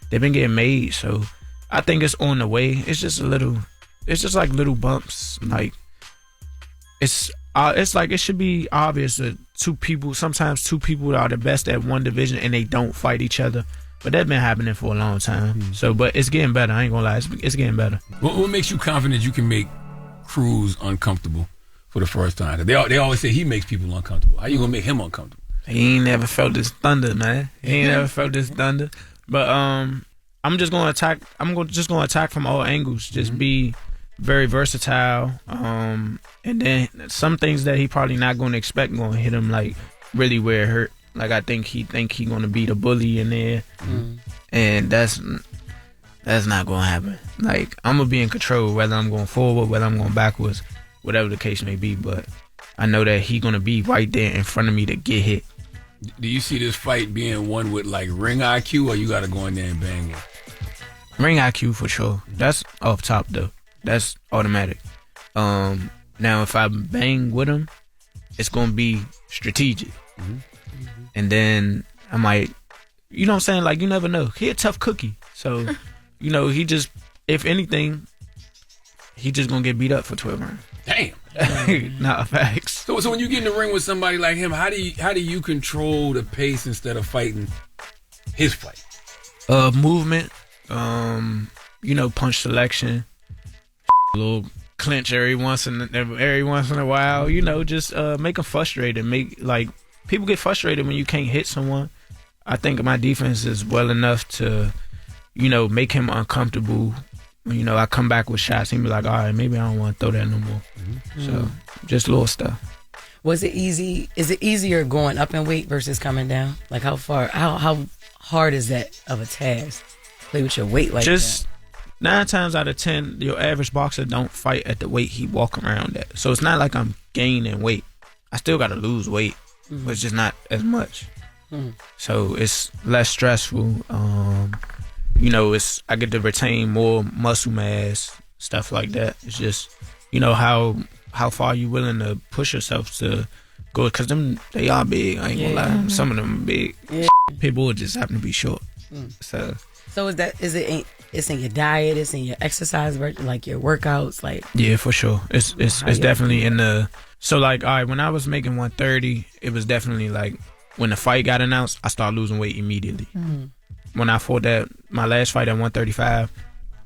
They've been getting made, so I think it's on the way. It's just like little bumps. Like it's like it should be obvious that sometimes two people are the best at one division and they don't fight each other. But that's been happening for a long time. So, but it's getting better. I ain't gonna lie, it's getting better. What makes you confident you can make Cruz uncomfortable for the first time? They always say he makes people uncomfortable. How you gonna make him uncomfortable? He ain't never felt this thunder, man. He ain't never felt this thunder. But I'm just gonna attack. Just gonna attack from all angles. Just be very versatile. And then some things that he probably not gonna expect gonna hit him like really where it hurt. Like I think he gonna beat a bully in there, and that's not gonna happen. Like I'm gonna be in control whether I'm going forward, whether I'm going backwards, whatever the case may be. But I know that he gonna be right there in front of me to get hit. Do you see this fight being one with like ring IQ, or you gotta go in there and bang one? Ring IQ for sure. That's off top though. That's automatic. Now if I bang with him, it's gonna be strategic. And then I might, you know what I'm saying? Like, you never know. He a tough cookie. So, you know, if anything, he just gonna get beat up for 12 rounds. Damn. Nah, facts. So when you get in the ring with somebody like him, how do you control the pace instead of fighting his fight? Movement, you know, punch selection, a little clinch every once in a while, you know, just make them frustrated. People get frustrated when you can't hit someone. I think my defense is well enough to, you know, make him uncomfortable. You know, I come back with shots, and be like, all right, maybe I don't want to throw that no more. So just little stuff. Was it easy? Is it easier going up in weight versus coming down? Like how hard is that of a task? Play with your weight like just that. 9 times out of 10, your average boxer don't fight at the weight he walk around at. So it's not like I'm gaining weight. I still got to lose weight, but it's just not as much. So it's less stressful. You know, I get to retain more muscle mass, stuff like that. It's just, you know, how far you willing to push yourself to go, because they are big. I ain't gonna lie. Some of them are big. Yeah. People just happen to be short. So it's in your diet, it's in your exercise, like your workouts, like yeah, for sure. It's definitely in the. So like, all right, when I was making 130, it was definitely like when the fight got announced, I started losing weight immediately. When I fought my last fight at 135,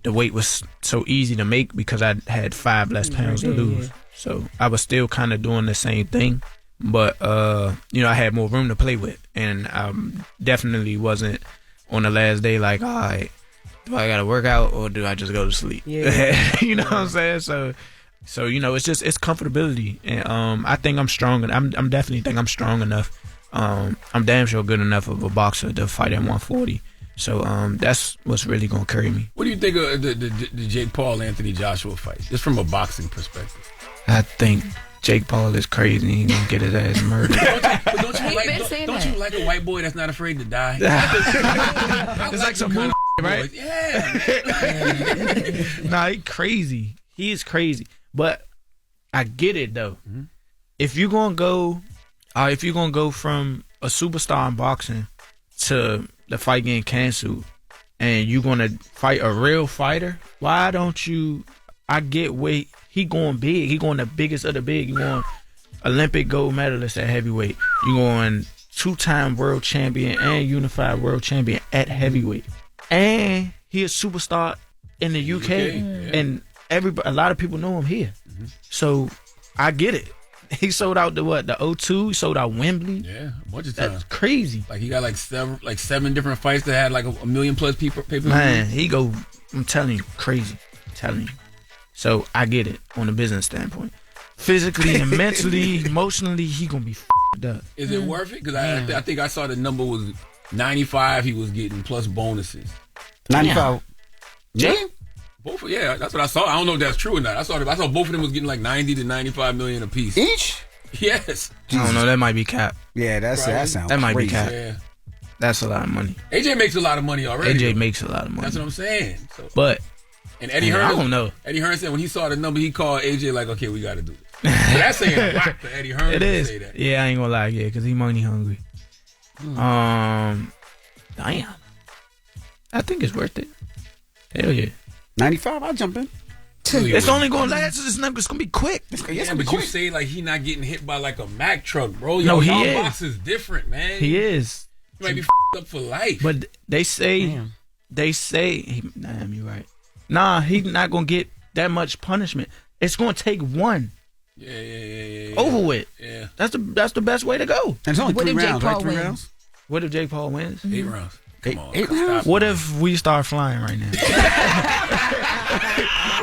the weight was so easy to make because I had 5 less pounds to lose. So I was still kind of doing the same thing, but you know, I had more room to play with, and I definitely wasn't on the last day like, all right, do I gotta work out or do I just go to sleep? Yeah. You know what I'm saying? So you know, it's comfortability, and I think I'm strong, and I'm definitely think I'm strong enough. I'm damn sure good enough of a boxer to fight at 140. So that's what's really gonna carry me. What do you think of the Jake Paul Anthony Joshua fight, just from a boxing perspective? I think Jake Paul is crazy. He's gonna get his ass murdered. Don't you like a white boy that's not afraid to die? It's like some movie, right? Yeah. Nah, he's crazy. He is crazy. But I get it though. If you're gonna go from a superstar in boxing to the fight getting canceled, and you're gonna fight a real fighter, why don't you? I get weight. He going big. He going the biggest of the big. You going Olympic gold medalist at heavyweight. You going 2-time world champion and unified world champion at heavyweight. And he a superstar in the UK. And a lot of people know him here. So I get it. He sold out the O2. He sold out Wembley. Yeah, a bunch of times. That's crazy. Like he got like 7 different fights that had like a million plus people. Man, he go. I'm telling you, crazy. I'm telling you. So I get it on a business standpoint. Physically and mentally, emotionally, he gonna be f***ed up. Is it worth it? Because I think I saw the number was 95. He was getting plus bonuses. 95. Yeah. Both. Yeah, that's what I saw. I don't know if that's true or not. I saw both of them was getting like 90 to 95 million apiece. Each? Yes. I don't know. That might be cap. Yeah, that sounds. That might crazy. be cap. Yeah. That's a lot of money. AJ makes a lot of money already. AJ makes a lot of money. That's what I'm saying. So. But. And Eddie Hearn, I don't know. Eddie Hearn said when he saw the number, he called AJ like, "Okay, we got to do this." So that's saying a lot for Eddie Hearn to say that. Yeah, I ain't gonna lie, because he money hungry. Damn, I think it's worth it. Hell yeah, 95. I'll jump in. It's only gonna last. It's gonna be quick. Yeah, but you say like he not getting hit by like a Mack truck, bro. No, he y'all is. box is different, man. He is. He might be up for life. But they say. Damn, you right. Nah, he's not gonna get that much punishment. It's gonna take one. Yeah. Over with. Yeah. That's the best way to go. And it's only 3 rounds, right? 3 rounds. What if Jake Paul wins? 8 rounds. Come on. 8 rounds. What if we start flying right now?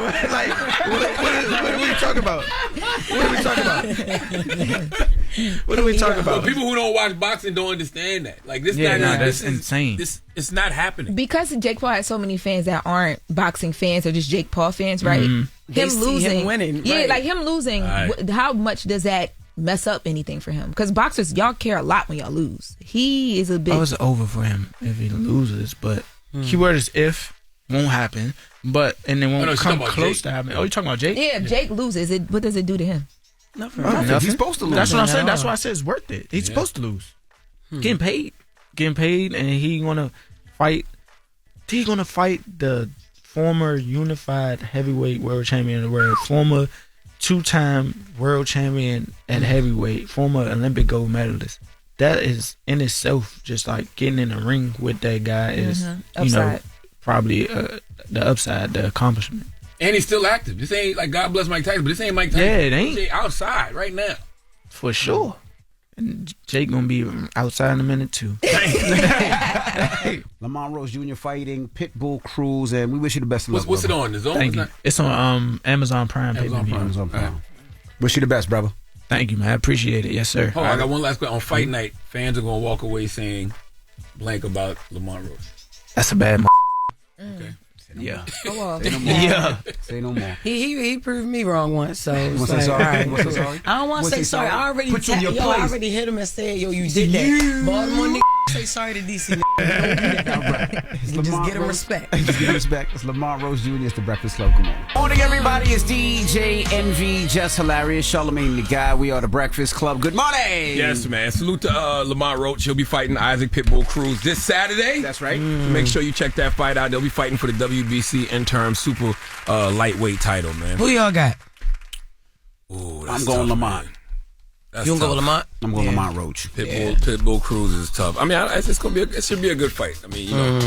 What are we talking about? What are we talking about? But people who don't watch boxing don't understand that. Like this, that's insane. It's not happening because Jake Paul has so many fans that aren't boxing fans or just Jake Paul fans, right? They see him winning, yeah, right. like him losing. Right. How much does that mess up anything for him? Because boxers, y'all care a lot when y'all lose. He is a big. Oh, it's over for him if he loses, but keyword is if. Won't happen, and then won't come close to happening. Oh, you talking about Jake? Yeah, if Jake loses, what does it do to him? Nothing. He's supposed to lose. That's what I'm saying. That's why I said it's worth it. He's supposed to lose. Getting paid, and he gonna fight. He's gonna fight the former unified heavyweight world champion of the world, former 2-time world champion at heavyweight, former Olympic gold medalist. That is in itself just like getting in the ring with that guy is probably the upside, the accomplishment. And he's still active. This ain't like God bless Mike Tyson, but this ain't Mike Tyson. Yeah, it ain't. Outside right now. For sure. And Jake gonna be outside in a minute too. Lamont Rose Jr. fighting Pitbull Cruz, and we wish you the best of luck. What's it on? The Zone? Thank you. It's on Amazon Prime. Amazon Prime. Wish you the best, brother. Thank you, man. I appreciate it. Yes, sir. Oh, I got one last question. On fight night, fans are gonna walk away saying blank about Lamont Rose. That's a bad. Okay. Yeah. Go off. Say no more. Yeah. Say no more. He proved me wrong once, so What's it's that like, sorry? all right. What's that sorry? I don't want to say sorry. I already I already hit him and said, yo, you did that. Baltimore nigga say sorry to DC nigga. Don't do that. All right. Just get him respect. Just get him respect. It's Lamont Rose Jr. It's the Breakfast Club. Come on. Morning, everybody. It's DJ NV, Jess Hilarious, Charlamagne the Guy. We are the Breakfast Club. Good morning. Yes, man. Salute to Lamont Roach. He'll be fighting Isaac Pitbull Cruz this Saturday. That's right. Make sure you check that fight out. They'll be fighting for the WBC interim super lightweight title, man. Who y'all got? Ooh, I'm going Lamont. You gonna go with Lamont? I'm going Lamont Roach. Pitbull Cruz is tough. I mean, it's gonna be. It should be a good fight. I mean, you know,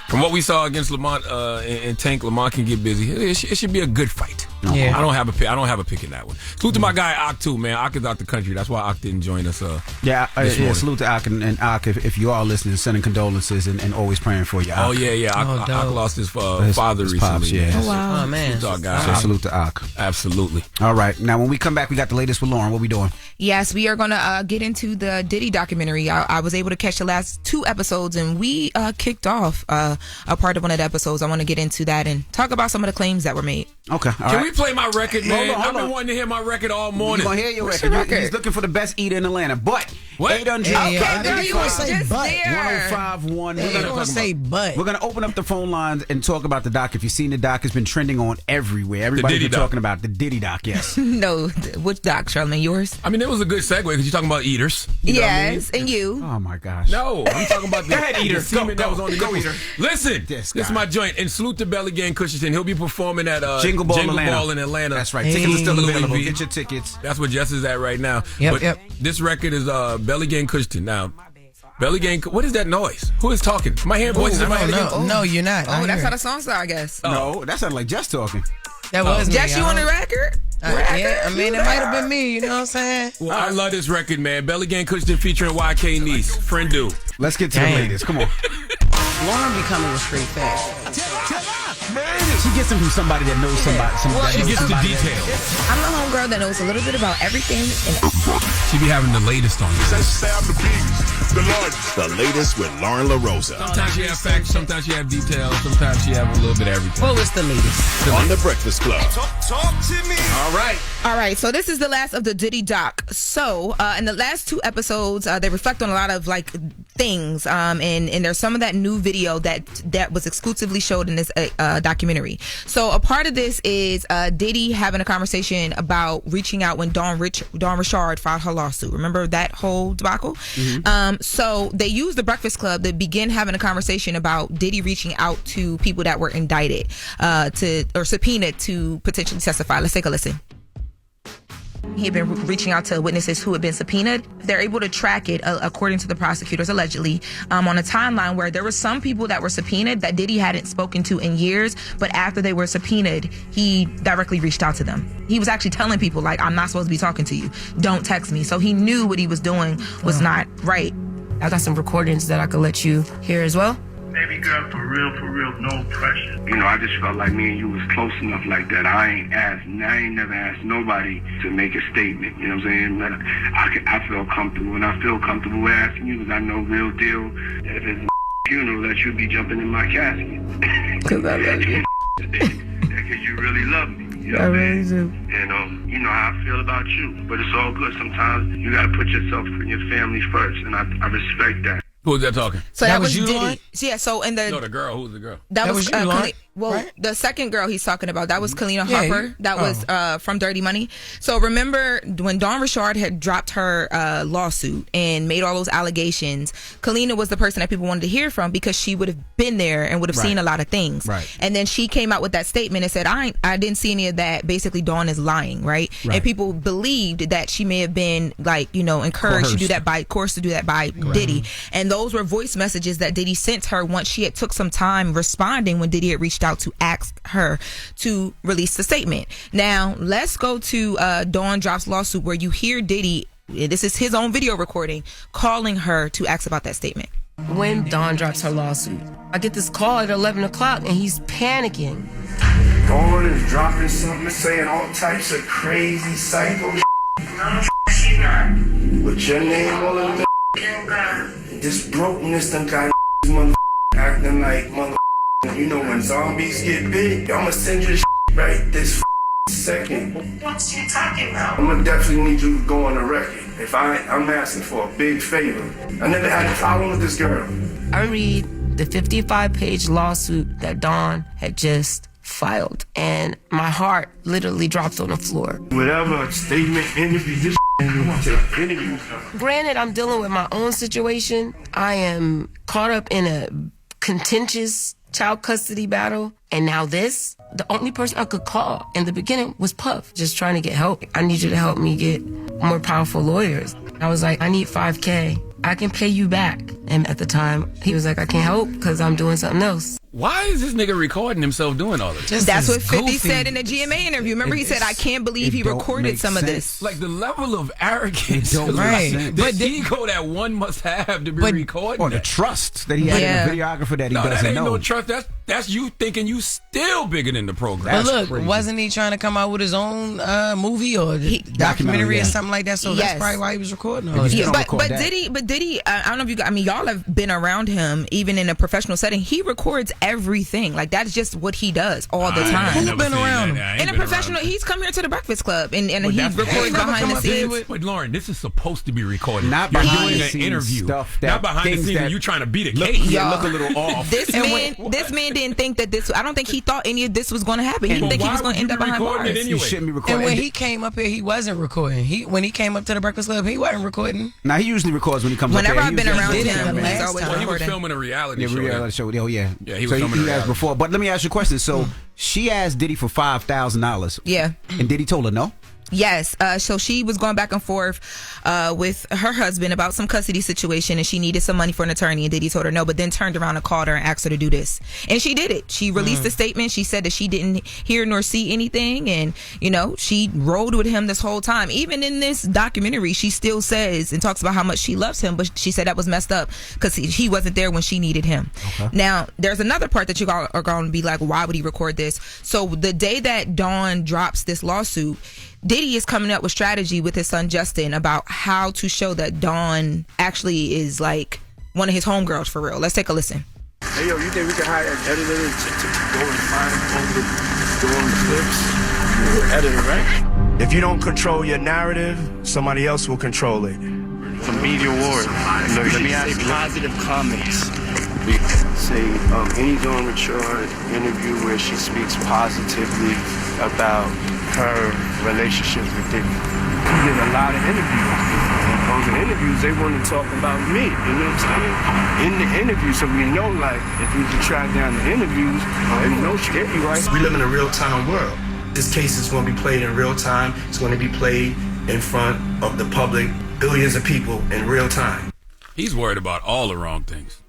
from what we saw against Lamont and Tank, Lamont can get busy. It should be a good fight. Yeah. I don't have a pick in that one. Salute to my guy Ak too, man. Ak is out the country. That's why Ak didn't join us. Salute to Ak and Ak. If you are listening, sending condolences and always praying for you. Ak. Oh yeah. Ak lost his father recently. Pops, yeah. Oh wow. Oh man. Salute to our guy. So salute to Ak. Absolutely. All right. Now when we come back, we got the latest with Loren. What we doing? Yes, we are going to get into the Diddy documentary. I was able to catch the last 2 episodes, and we kicked off a part of one of the episodes. I want to get into that and talk about some of the claims that were made. Okay. Can we play my record, man? I've been wanting to hear my record all morning. You're going to hear your record. He's looking for the best eater in Atlanta. But 800 you gonna say but 1051. We're gonna say but. We're gonna open up the phone lines and talk about the doc. If you've seen the doc, it's been trending on everywhere. Everybody's been talking about the Diddy doc. Yes. No, which doc, Charlamagne? Yours? I mean, it was a good segue because you're talking about eaters. You know what I mean? And you. Oh my gosh. No, I'm talking about the eater. semen that was on the go eater. Listen, this is my joint. And salute to Belly Gang Cushington. He'll be performing at Jingle Ball in Atlanta. That's right. Tickets are still available. Get your tickets. That's where Jess is at right now. Yep. This record is Belly Gang Cushington. Now, Belly Gang, what is that noise? Who is talking? Am I hearing voices in my head again? No, you're not. Oh, that's how the song starts, I guess. No, that sounded like Jess talking. That was me. Jess, you on the record? Yeah, I mean, it might have been me, you know what I'm saying? Well, I love this record, man. Belly Gang Cushington featuring YK Niece. Friend do. Let's get to the latest. Come on. Loren be coming with straight facts. She gets them from somebody that knows somebody. She gets the details. I'm the homegirl that knows a little bit about everything. She be having the latest on you. The latest with Loren LoRosa. Sometimes she have facts, sometimes she have details, sometimes she have a little bit of everything. Well, it's the latest. On the Breakfast Club. Talk to me. All right, so this is the last of the Diddy doc. So, in the last 2 episodes, they reflect on a lot of like things, and there's some of that new video that was exclusively showed in this documentary. So, a part of this is Diddy having a conversation about reaching out when Dawn Richard filed her lawsuit. Remember that whole debacle? Mm-hmm. So they used the Breakfast Club to begin having a conversation about Diddy reaching out to people that were indicted or subpoenaed to potentially testify. Let's take a listen. He had been reaching out to witnesses who had been subpoenaed. They're able to track it, according to the prosecutors, allegedly, on a timeline where there were some people that were subpoenaed that Diddy hadn't spoken to in years, but after they were subpoenaed, he directly reached out to them. He was actually telling people, like, I'm not supposed to be talking to you. Don't text me. So he knew what he was doing was not right. I got some recordings that I could let you hear as well. Baby girl, for real, no pressure. You know, I just felt like me and you was close enough like that. I ain't never asked nobody to make a statement. You know what I'm saying? I feel comfortable, and I feel comfortable asking you because I know real deal that if it's a funeral that you'll be jumping in my casket. Because I love you. Because you really love me. You know I really do. And you know how I feel about you. But it's all good. Sometimes you got to put yourself and your family first, and I respect that. Who was that talking? So that was you, Diddy. Lauren? Yeah, so in the... No, the girl. Who was the girl? That was you, Lauren. Well, the second girl he's talking about, that was Kalina Yeah, Harper. That was from Dirty Money. So remember when Dawn Richard had dropped her lawsuit and made all those allegations, Kalina was the person that people wanted to hear from because she would have been there and would have seen a lot of things. Right. And then she came out with that statement and said, I didn't see any of that. Basically, Dawn is lying, right? And people believed that she may have been, like, you know, encouraged to do that by Diddy. And those were voice messages that Diddy sent her once she had took some time responding when Diddy had reached out to ask her to release the statement. Now, let's go to Dawn Drops lawsuit where you hear Diddy This is his own video recording, calling her to ask about that statement. When Dawn drops her lawsuit, I get this call at 11 o'clock and he's panicking. Dawn is dropping something, saying all types of crazy psycho No, she's not. with your name all in the This brokenness done got acting like mother. You know when zombies get big, I'ma send you the right this second. What's you talking about? I'm gonna definitely need you to go on the record. I'm asking for a big favor. I never had a problem with this girl. I read the 55-page lawsuit that Dawn had just filed, and my heart literally drops on the floor. Whatever statement, interview, this interview. Granted, I'm dealing with my own situation. I am caught up in a contentious child custody battle, and now this. The only person I could call in the beginning was Puff, just trying to get help. I need you to help me get more powerful lawyers. I was like, I need $5,000. I can pay you back. And at the time, he was like, I can't help because I'm doing something else. Why is this nigga recording himself doing all of this? That's what 50 said in the GMA interview. Remember, he said, I can't believe he recorded some of this. Like the level of arrogance. Right. But the ego that one must have to be recording. Or the trust that he had in the videographer that he doesn't that ain't know. No trust. That's you thinking you still bigger than the program. But look, wasn't he trying to come out with his own movie or documentary or something like that? So that's probably why he was recording all this. But Diddy, I don't know if you. I mean, y'all have been around him even in a professional setting. He records everything. Like that's just what he does all the time. Who's been around him? In a professional, he's come here to the Breakfast Club and he records behind the scenes. But Loren, this is supposed to be recorded. Not You're behind doing the an scenes interview. Stuff not behind the scenes. And you trying to beat a case. Look a little off. This man didn't think that this. I don't think he thought any of this was going to happen. He didn't think he was going to end up behind bars. Anyway? You shouldn't be recording. And when he came up here, he wasn't recording. When he came up to the Breakfast Club, he wasn't recording. Now he usually records when he comes up here. Whenever I've been around him, he's always he was filming a reality show. Oh yeah. Yeah, he was filming a reality before. But let me ask you a question. So she asked Diddy for $5,000. Yeah. And Diddy told her no? Yes. So she was going back and forth with her husband about some custody situation, and she needed some money for an attorney, and Diddy told her no, but then turned around and called her and asked her to do this. And she did it. She released a statement. She said that she didn't hear nor see anything, and, she rode with him this whole time. Even in this documentary, she still says and talks about how much she loves him, but she said that was messed up because he wasn't there when she needed him. Okay. Now, there's another part that you are going to be like, why would he record this? So the day that Dawn drops this lawsuit, Diddy is coming up with strategy with his son Justin about how to show that Dawn actually is like one of his homegirls for real. Let's take a listen. Hey, yo, you think we can hire an editor to go and find all the stolen clips? You're an editor, right? If you don't control your narrative, somebody else will control it. Some media wars. Let me ask you positive comments. Say any Dawn Richard interview where she speaks positively about her relationship with Diddy. We get a lot of interviews. On the interviews, they want to talk about me. You know what I'm saying? In the interview, so we know, like, if we can track down the interviews, we know she hit you, right? We live in a real-time world. This case is going to be played in real time. It's going to be played in front of the public, billions of people in real time. He's worried about all the wrong things.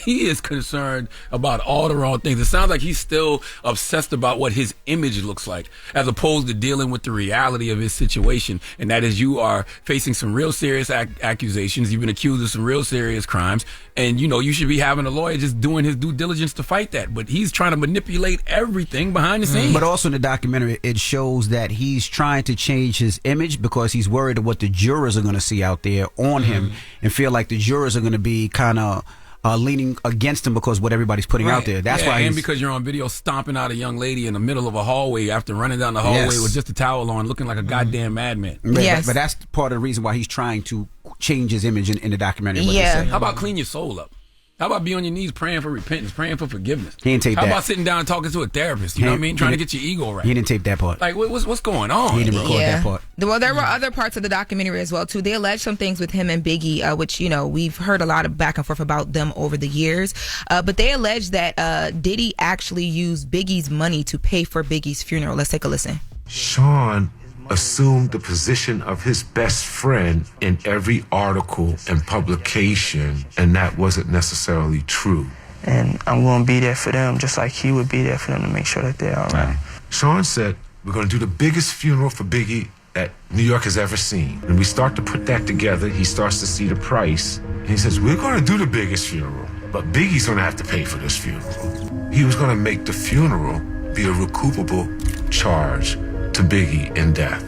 He is concerned about all the wrong things. It sounds like he's still obsessed about what his image looks like, as opposed to dealing with the reality of his situation. And that is, you are facing some real serious accusations. You've been accused of some real serious crimes. And, you should be having a lawyer just doing his due diligence to fight that. But he's trying to manipulate everything behind the scenes. But also in the documentary, it shows that he's trying to change his image because he's worried of what the jurors are going to see out there on him and feel like the jurors are going to be kind of leaning against him because what everybody's putting out there. That's why. And because you're on video stomping out a young lady in the middle of a hallway after running down the hallway with just a towel on, looking like a goddamn madman. Yes. But that's part of the reason why he's trying to change his image in the documentary. How about clean your soul up? How about be on your knees praying for repentance, praying for forgiveness? He didn't tape that. How about sitting down and talking to a therapist? You know what I mean? Trying to get your ego right. He didn't tape that part. Like, what's going on? He didn't record that part. Well, there were other parts of the documentary as well, too. They alleged some things with him and Biggie, which, we've heard a lot of back and forth about them over the years. But they alleged that Diddy actually used Biggie's money to pay for Biggie's funeral. Let's take a listen. Sean assumed the position of his best friend in every article and publication, and that wasn't necessarily true. And I'm going to be there for them just like he would be there for them to make sure that they're all right. Sean said, we're going to do the biggest funeral for Biggie that New York has ever seen. And we start to put that together. He starts to see the price. And he says, we're going to do the biggest funeral, but Biggie's going to have to pay for this funeral. He was going to make the funeral be a recoupable charge to Biggie in death.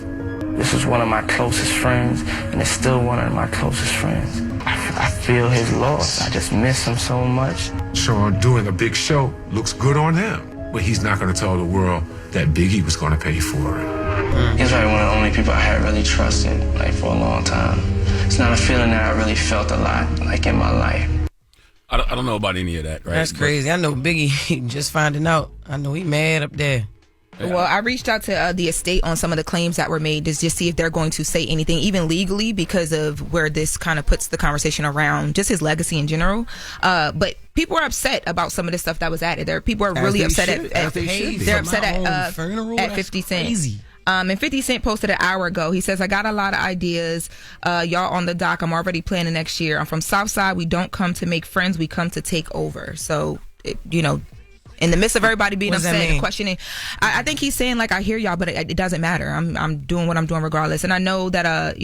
This is one of my closest friends, and it's still one of my closest friends. I feel his loss. I just miss him so much. Sean doing a big show looks good on him, but he's not going to tell the world that Biggie was going to pay for it. He's probably one of the only people I had really trusted, like, for a long time. It's not a feeling that I really felt a lot, like, in my life. I don't know about any of that, right? That's crazy. I know Biggie just finding out. I know he mad up there. Well, I reached out to the estate on some of the claims that were made to just see if they're going to say anything, even legally, because of where this kind of puts the conversation around just his legacy in general. But people are upset about some of the stuff that was added. People are really upset they're upset at 50 Cent. Crazy. And 50 Cent posted an hour ago. He says, I got a lot of ideas. Y'all on the dock. I'm already planning next year. I'm from Southside. We don't come to make friends. We come to take over. So, in the midst of everybody being upset and questioning, I think he's saying, like, I hear y'all, but it doesn't matter. I'm doing what I'm doing regardless. And I know that,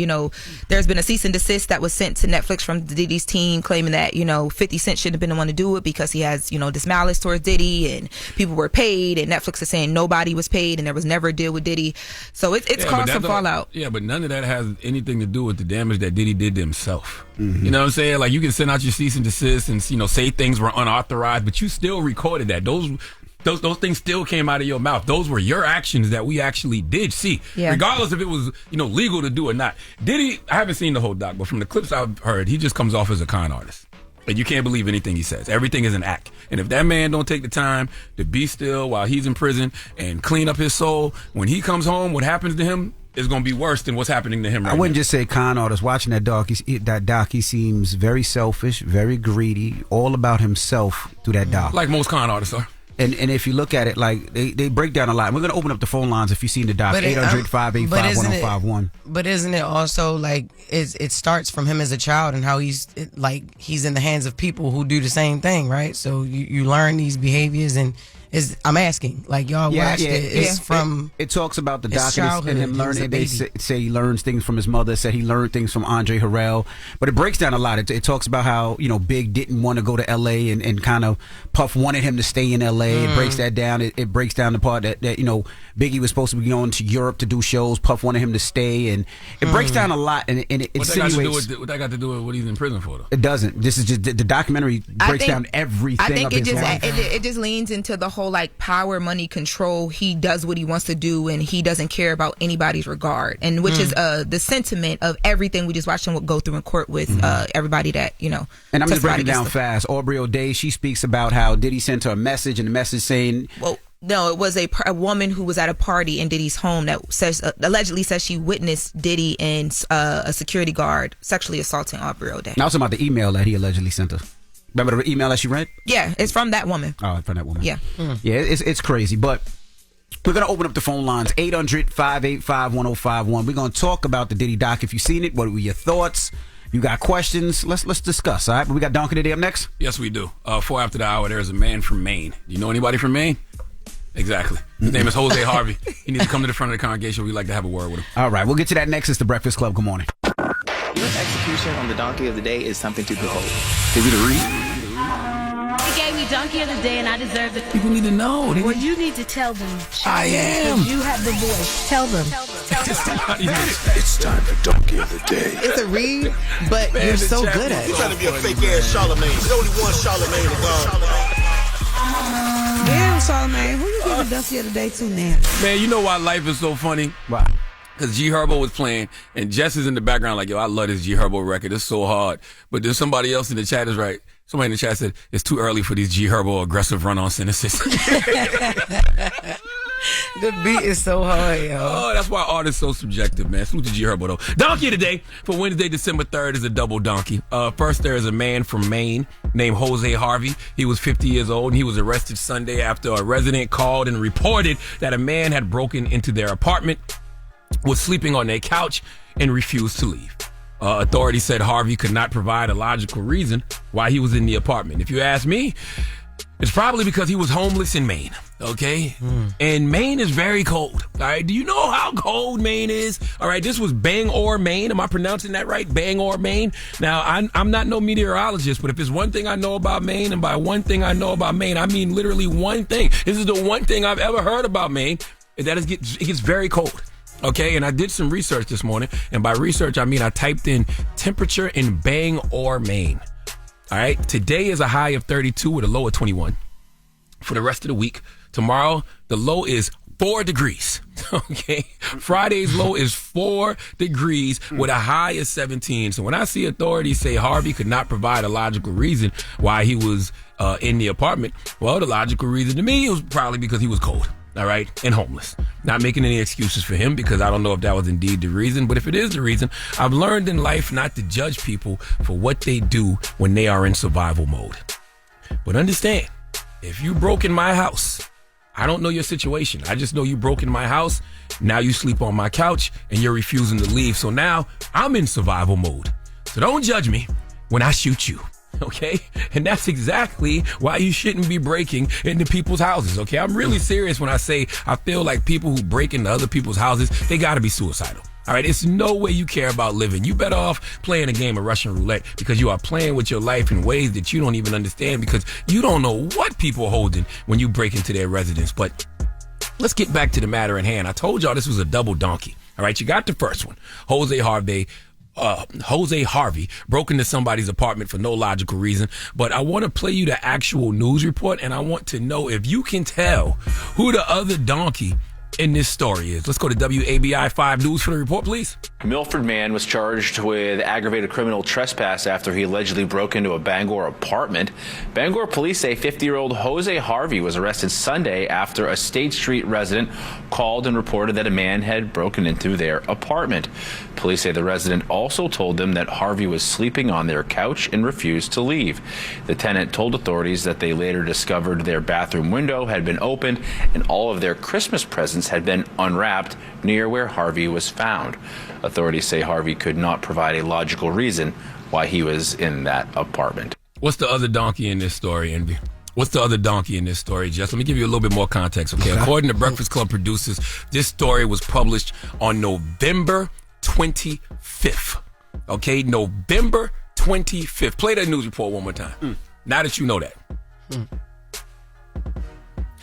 there's been a cease and desist that was sent to Netflix from Diddy's team claiming that, 50 Cent shouldn't have been the one to do it because he has, this malice towards Diddy and people were paid, and Netflix is saying nobody was paid and there was never a deal with Diddy. So it's caused some fallout. Yeah, but none of that has anything to do with the damage that Diddy did to himself. Mm-hmm. You know what I'm saying? Like, you can send out your cease and desist and, say things were unauthorized, but you still recorded that. Those things still came out of your mouth. Those were your actions that we actually did see, regardless if it was, legal to do or not. Diddy, I haven't seen the whole doc, but from the clips I've heard, he just comes off as a con artist. And you can't believe anything he says. Everything is an act. And if that man don't take the time to be still while he's in prison and clean up his soul, when he comes home, what happens to him is going to be worse than what's happening to him right now. I wouldn't just say con artist. Watching that doc, he seems very selfish, very greedy, all about himself through that doc. Like most con artists are. And if you look at it, like, they break down a lot. We're going to open up the phone lines if you've seen the doc, 800-585-1051. But isn't it also, like, it starts from him as a child and how he's in the hands of people who do the same thing, right? So you learn these behaviors, and I'm asking, like, y'all watched it. It's from... It talks about the doc and him learning. They say he learns things from his mother, said he learned things from Andre Harrell. But it breaks down a lot. It talks about how, Big didn't want to go to L.A. and kind of Puff wanted him to stay in L.A. It breaks that down. It breaks down the part that Biggie was supposed to be going to Europe to do shows. Puff wanted him to stay. And it breaks down a lot. And it insinuates... What that got to do with what he's in prison for, though? It doesn't. This is just... The documentary breaks down everything. I think of his life. It just leans into the whole, like, power, money, control. He does what he wants to do, and he doesn't care about anybody's regard, and which is the sentiment of everything we just watched him go through in court with everybody that And I'm just breaking it down fast. Aubrey O'Day, she speaks about how Diddy sent her a message, and the message saying, well, no, it was a woman who was at a party in Diddy's home that allegedly says she witnessed Diddy and a security guard sexually assaulting Aubrey O'Day. Now, talking about the email that he allegedly sent her. Remember the email that she read? Yeah, it's from that woman. Oh, from that woman. Yeah. Yeah, it's crazy. But we're going to open up the phone lines, 800-585-1051. We're going to talk about the Diddy doc. If you've seen it, what were your thoughts? You got questions? Let's discuss, all right? We got Donkey Today up next? Yes, we do. 4 after the hour, there's a man from Maine. Do you know anybody from Maine? Exactly. His name is Jose Harvey. He needs to come to the front of the congregation. We'd like to have a word with him. All right, we'll get to that next. It's the Breakfast Club. Good morning. Your execution on the donkey of the day is something to behold. Is it a read? They gave me donkey of the day, and I deserve it. People need to know. Well, you need to tell them. I am. You have the voice. Tell them. It's time for donkey of the day. It's a read, but you're so good at it. You're trying to be a fake ass Charlamagne. There's only one Charlamagne to go. Damn, Charlamagne. Who you giving donkey of the day to now? Man, you know why life is so funny? Why? Because G Herbo was playing, and Jess is in the background like, yo, I love this G Herbo record. It's so hard. But then somebody else in the chat is right. Somebody in the chat said, it's too early for these G Herbo aggressive run-on sentences. The beat is so hard, yo. Oh, that's why art is so subjective, man. Salute to G Herbo, though. Donkey today for Wednesday, December 3rd is a double donkey. First, there is a man from Maine named Jose Harvey. He was 50 years old, and he was arrested Sunday after a resident called and reported that a man had broken into their apartment, was sleeping on their couch, and refused to leave. Authorities said Harvey could not provide a logical reason why he was in the apartment. If you ask me, It's probably because he was homeless in Maine, okay? And Maine is very cold, all right? Do you know how cold Maine is? All right, this was Bangor, Maine. Am I pronouncing that right? Bangor, Maine? Now, I'm not no meteorologist, but if it's one thing I know about Maine, and by one thing I know about Maine, I mean literally one thing. This is the one thing I've ever heard about Maine, is that it gets very cold. Okay, and I did some research this morning, and by research, I mean I typed in temperature in Bangor, Maine. All right, today is a high of 32 with a low of 21. For the rest of the week, tomorrow, the low is 4 degrees. Okay, Friday's low is 4 degrees with a high of 17. So when I see authorities say Harvey could not provide a logical reason why he was in the apartment, well, the logical reason to me was probably because he was cold. All right, and homeless. Not making any excuses for him because I don't know if that was indeed the reason. But if it is the reason, I've learned in life not to judge people for what they do when they are in survival mode. But understand, if you broke in my house, I don't know your situation. I just know you broke in my house. Now you sleep on my couch and you're refusing to leave. So now I'm in survival mode. So don't judge me when I shoot you. Okay? And that's exactly why you shouldn't be breaking into people's houses. Okay? I'm really serious when I say I feel like people who break into other people's houses, they got to be suicidal. All right? It's no way you care about living. You better off playing a game of Russian roulette because you are playing with your life in ways that you don't even understand because you don't know what people are holding when you break into their residence. But let's get back to the matter at hand. I told y'all this was a double donkey. All right? You got the first one. Jose Harvey broke into somebody's apartment for no logical reason. But I want to play you the actual news report, and I want to know if you can tell who the other donkey in this story is. Let's go to WABI 5 News for the report, please. Milford man was charged with aggravated criminal trespass after he allegedly broke into a Bangor apartment. Bangor police say 50-year-old Jose Harvey was arrested Sunday after a State Street resident called and reported that a man had broken into their apartment. Police say the resident also told them that Harvey was sleeping on their couch and refused to leave. The tenant told authorities that they later discovered their bathroom window had been opened and all of their Christmas presents had been unwrapped near where Harvey was found. Authorities say Harvey could not provide a logical reason why he was in that apartment. What's the other donkey in this story, Envy? What's the other donkey in this story, Jess? Let me give you a little bit more context, okay? According to Breakfast Club producers, this story was published on November 25th. Okay, November 25th. Play that news report one more time. Now that you know that.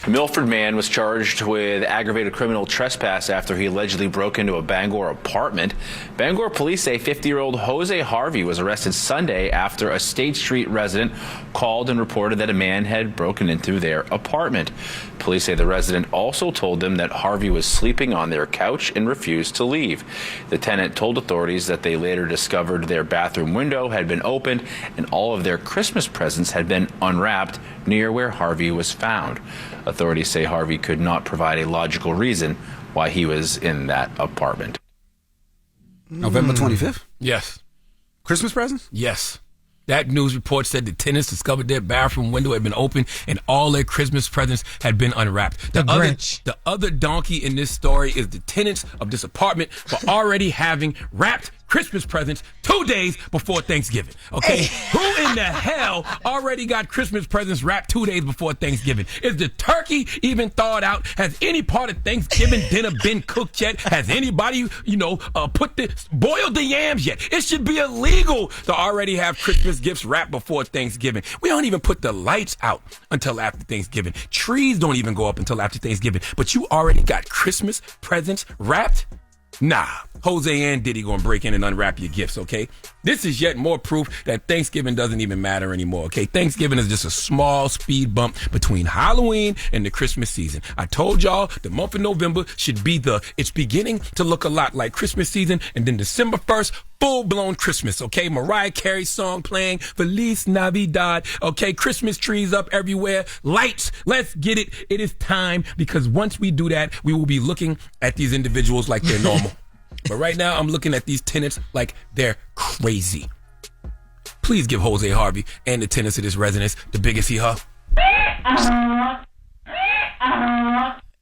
Milford man was charged with aggravated criminal trespass after he allegedly broke into a Bangor apartment. Bangor police say 50-year-old Jose Harvey was arrested Sunday after a State Street resident called and reported that a man had broken into their apartment. Police say the resident also told them that Harvey was sleeping on their couch and refused to leave. The tenant told authorities that they later discovered their bathroom window had been opened and all of their Christmas presents had been unwrapped near where Harvey was found. Authorities say Harvey could not provide a logical reason why he was in that apartment. November 25th? Yes. Christmas presents? Yes. That news report said the tenants discovered their bathroom window had been open and all their Christmas presents had been unwrapped. The other donkey in this story is the tenants of this apartment for already having wrapped Christmas presents 2 days before Thanksgiving. Okay? Who in the hell already got Christmas presents wrapped 2 days before Thanksgiving? Is the turkey even thawed out? Has any part of Thanksgiving dinner been cooked yet? Has anybody, boiled the yams yet? It should be illegal to already have Christmas gifts wrapped before Thanksgiving. We don't even put the lights out until after Thanksgiving. Trees don't even go up until after Thanksgiving. But you already got Christmas presents wrapped? Nah, Jose and Diddy gonna break in and unwrap your gifts, okay? This is yet more proof that Thanksgiving doesn't even matter anymore, okay? Thanksgiving is just a small speed bump between Halloween and the Christmas season. I told y'all the month of November should be it's beginning to look a lot like Christmas season, and then December 1st, full-blown Christmas, okay? Mariah Carey's song playing, Feliz Navidad, okay? Christmas trees up everywhere, lights, let's get it. It is time, because once we do that, we will be looking at these individuals like they're normal. But right now, I'm looking at these tenants like they're crazy. Please give Jose Harvey and the tenants of this residence the biggest hee-haw.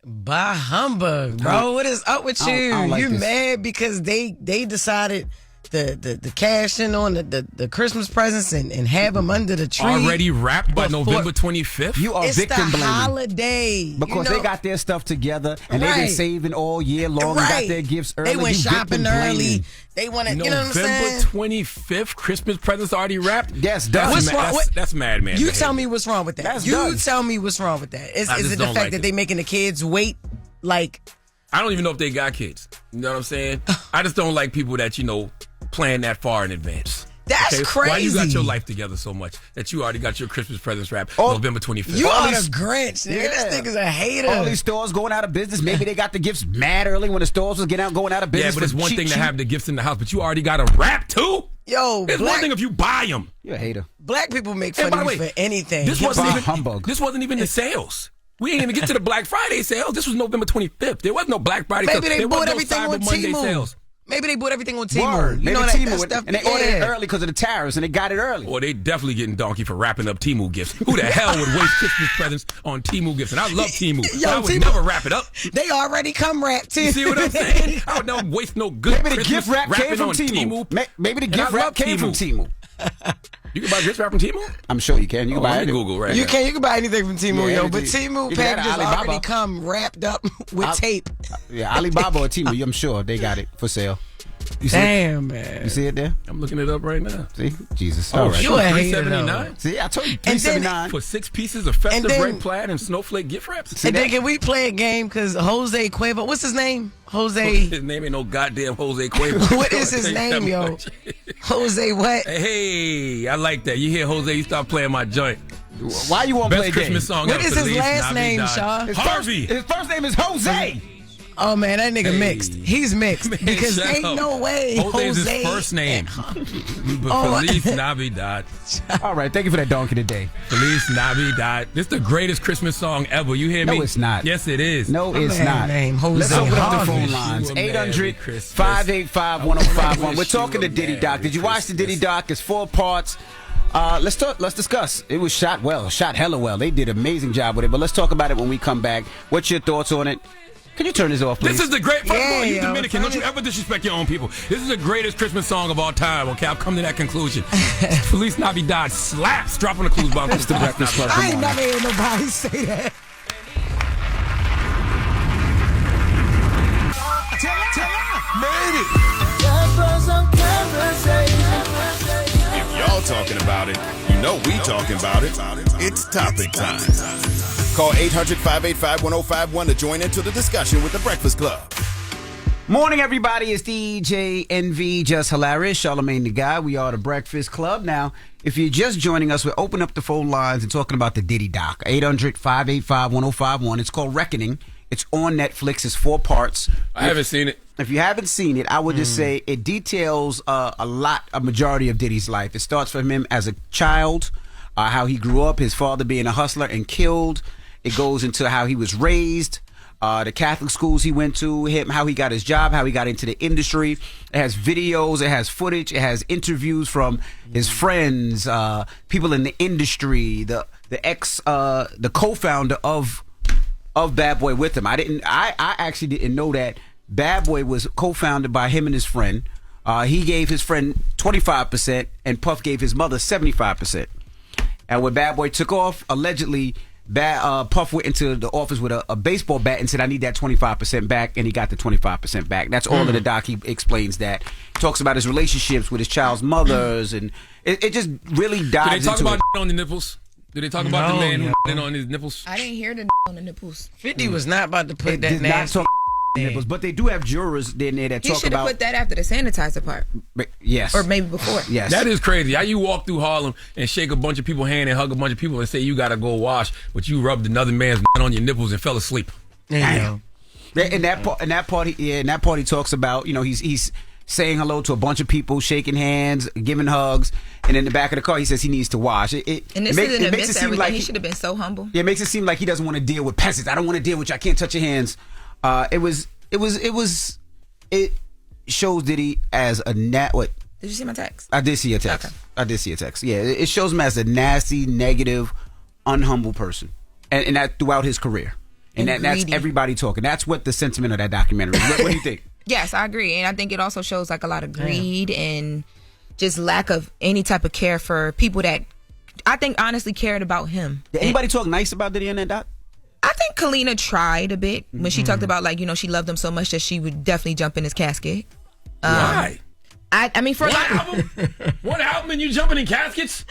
Bah humbug, bro. What is up with you? I don't like you this. mad because they decided the cash in on the Christmas presents and have them under the tree. Already wrapped by November 25th? You are victim blaming. It's the holiday. Because they got their stuff together and they've been saving all year long and got their gifts early. They went shopping early. They want to, you know what I'm saying? November 25th, Christmas presents already wrapped? Yes, that's madman. You tell me what's wrong with that. Tell me what's wrong with that. Is it the fact that they making the kids wait like... I don't even know if they got kids. You know what I'm saying? I just don't like people that, plan that far in advance. That's crazy. Why you got your life together so much that you already got your Christmas presents wrapped November 25th? You are the Grinch, nigga. This nigga's a hater. All these stores going out of business. Maybe they got the gifts mad early when the stores was going out of business. Yeah, but it's one thing to have the gifts in the house, but you already got them wrapped too? Yo, it's one thing if you buy them. You're a hater. Black people make fun of you for anything. This wasn't even the sales. We ain't even get to the Black Friday sales. This was November 25th. There was no Black Friday sales. Maybe they bought everything on Temu. Maybe they bought everything on Temu. You know Temu stuff. And they ordered it early because of the tariffs, and they got it early. Or they definitely getting donkey for wrapping up Temu gifts. Who the hell would waste Christmas presents on Temu gifts? And I love Temu, but I would never wrap it up. They already come wrapped, too. You see what I'm saying? I would never waste no good Maybe Christmas the gift wrap came from Temu. Maybe the gift wrap came from Temu. You can buy gift wrap from Temu? I'm sure you can. You can buy it. Google right You now. can buy anything from Temu, but Temu packages already come wrapped up with tape. Yeah, Alibaba or Temu, I'm sure they got it for sale. You see Damn, man. You see it there? I'm looking it up right now. See? Jesus. Oh, all right. You a hater, $379? See, I told you, $379. For 6 pieces of festive red plaid and snowflake gift wraps? And then can we play a game? Because Jose Cuervo, what's his name? Jose. His name ain't no goddamn Jose Cuervo. What is his name, yo? Jose what? Hey, I like that. You hear Jose, you start playing my joint. Why you want to play a Best Christmas song What ever. is his last name, Shaw? Harvey. His first name is Jose. Oh, man, that nigga mixed. He's mixed. Because ain't no way Jose is his first name. Feliz Navidad. All right, thank you for that donkey today. Feliz Navidad. This is the greatest Christmas song ever. You hear me? No, it's not. Yes, it is. No, it's not. Let's open up the phone lines. 800-585-1051. We're talking to Diddy Doc. Did you watch the Diddy Doc? It's 4 parts. Let's discuss. It was shot hella well. They did an amazing job with it. But let's talk about it when we come back. What's your thoughts on it? Can you turn this off, please? This is the great. First of all, you Dominican, don't you ever disrespect your own people. This is the greatest Christmas song of all time. Okay, I've come to that conclusion. Feliz Navidad slaps. Drop on the clues bomb. It's the Breakfast Club. I ain't never heard nobody say that. If y'all talking about it, you know we talking about it. It's topic time. Call 800-585-1051 to join into the discussion with the Breakfast Club. Morning, everybody. It's DJ NV, Jess Hilarious, Charlamagne the Guy. We are the Breakfast Club. Now, if you're just joining us, we're opening up the phone lines and talking about the Diddy Doc. 800-585-1051. It's called Reckoning. It's on Netflix. It's 4 parts. I haven't seen it. If you haven't seen it, I would just say it details a majority of Diddy's life. It starts from him as a child, how he grew up, his father being a hustler and killed. It goes into how he was raised, the Catholic schools he went to, how he got his job, how he got into the industry. It has videos, it has footage, it has interviews from his friends, people in the industry, the co-founder of Bad Boy with him. I actually didn't know that Bad Boy was co-founded by him and his friend. He gave his friend 25% and Puff gave his mother 75%. And when Bad Boy took off, allegedly, Puff went into the office with a baseball bat and said, I need that 25% back, and he got the 25% back. That's all in the doc. He explains that. He talks about his relationships with his child's mothers, and it just really dives into it. Did they talk about on the nipples? Did they talk about the man who on his nipples? I didn't hear the on the nipples. 50 was not about to put that did nasty not talk nipples, but they do have jurors in there that He talk should have about. put that after the sanitizer part. Yes. Or maybe before. Yes. That is crazy. How you walk through Harlem and shake a bunch of people's hand and hug a bunch of people and say you gotta go wash, but you rubbed another man's on your nipples and fell asleep. Damn. In that part, he talks about, he's saying hello to a bunch of people, shaking hands, giving hugs, and in the back of the car he says he needs to wash. And this isn't admit to everything. He should have been so humble. Yeah, it makes it seem like he doesn't want to deal with peasants. I don't want to deal with you. I can't touch your hands. It shows Diddy as a what? Did you see my text? I did see your text. Okay. I did see your text. Yeah, it shows him as a nasty, negative, unhumble person, and that throughout his career. And that's everybody talking. That's what the sentiment of that documentary is. What do you think? Yes, I agree. And I think it also shows like a lot of greed and just lack of any type of care for people that I think honestly cared about him. Did anybody talk nice about Diddy in that doc? I think Kalina tried a bit when she talked about like, she loved him so much that she would definitely jump in his casket. Why? I mean, for one album and you jumping in caskets?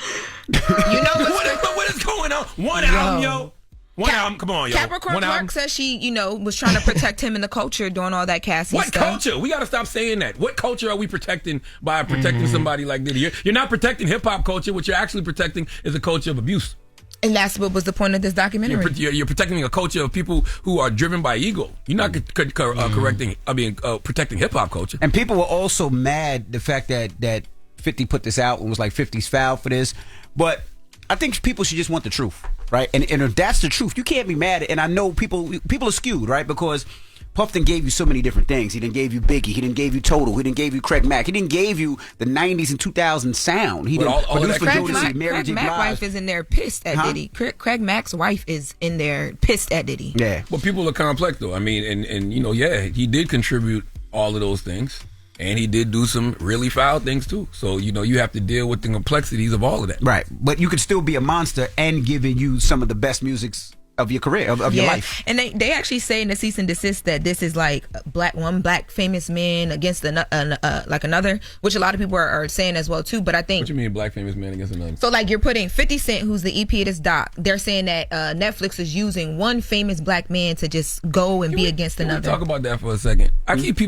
What is going on? One album, yo. One album, come on, yo. Capricorn Clark says she, was trying to protect him in the culture during all that casting stuff. What culture? We got to stop saying that. What culture are we protecting by protecting somebody like Diddy? You're not protecting hip-hop culture. What you're actually protecting is a culture of abuse. And that's what was the point of this documentary. You're protecting a culture of people who are driven by ego. You're not protecting hip-hop culture. And people were also mad the fact that 50 put this out and was like 50's foul for this. But I think people should just want the truth, right? And if that's the truth, you can't be mad at it. And I know people are skewed, right? Because Puff done gave you so many different things. He done gave you Biggie. He done gave you Total. He done gave you Craig Mack. He done gave you the 90s and 2000s sound. He done produced for Jodeci, Mary J. Craig Mack's wife is in there pissed at Diddy. Craig Mack's wife is in there pissed at Diddy. Yeah. Well, people are complex, though. I mean, and he did contribute all of those things. And he did do some really foul things, too. So, you have to deal with the complexities of all of that. Right. But you could still be a monster and giving you some of the best musics of your career, of your life. And they actually say in the cease and desist that this is like one black famous man against another, which a lot of people are saying as well, too. But I think... What you mean black famous man against another? So, like, you're putting 50 Cent, who's the EP of this doc, they're saying that Netflix is using one famous black man to just go and be against another. Talk about that for a second. I keep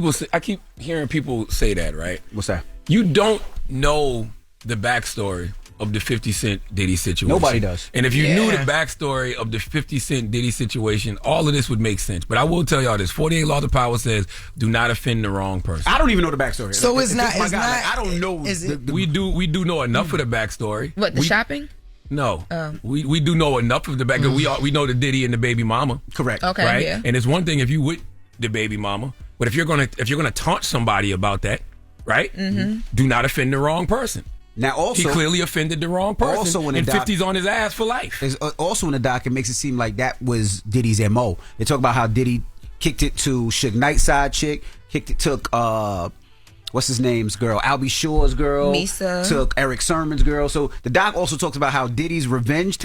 hearing people say that, right? What's that? You don't know the backstory of the 50 Cent Diddy situation. Nobody does. And if you knew the backstory of the 50 Cent Diddy situation, all of this would make sense. But I will tell y'all this: 48 Laws of Power says, "Do not offend the wrong person." I don't even know the backstory. So it's not. I don't know. We do know enough of the backstory. What, the shopping? No, we do know enough of the back. We know the Diddy and the baby mama. Correct. Okay. Right. Yeah. And it's one thing if you with the baby mama, but if you're gonna taunt somebody about that, right? Mm-hmm. Do not offend the wrong person. Now, also, he clearly offended the wrong person. Also, and 50's on his ass for life. Also, in the doc, it makes it seem like that was Diddy's MO. They talk about how Diddy kicked it to Suge Knight's side chick, took what's his name's girl, Albie Shore's girl, Misa, took Eric Sermon's girl. So the doc also talks about how Diddy's revenge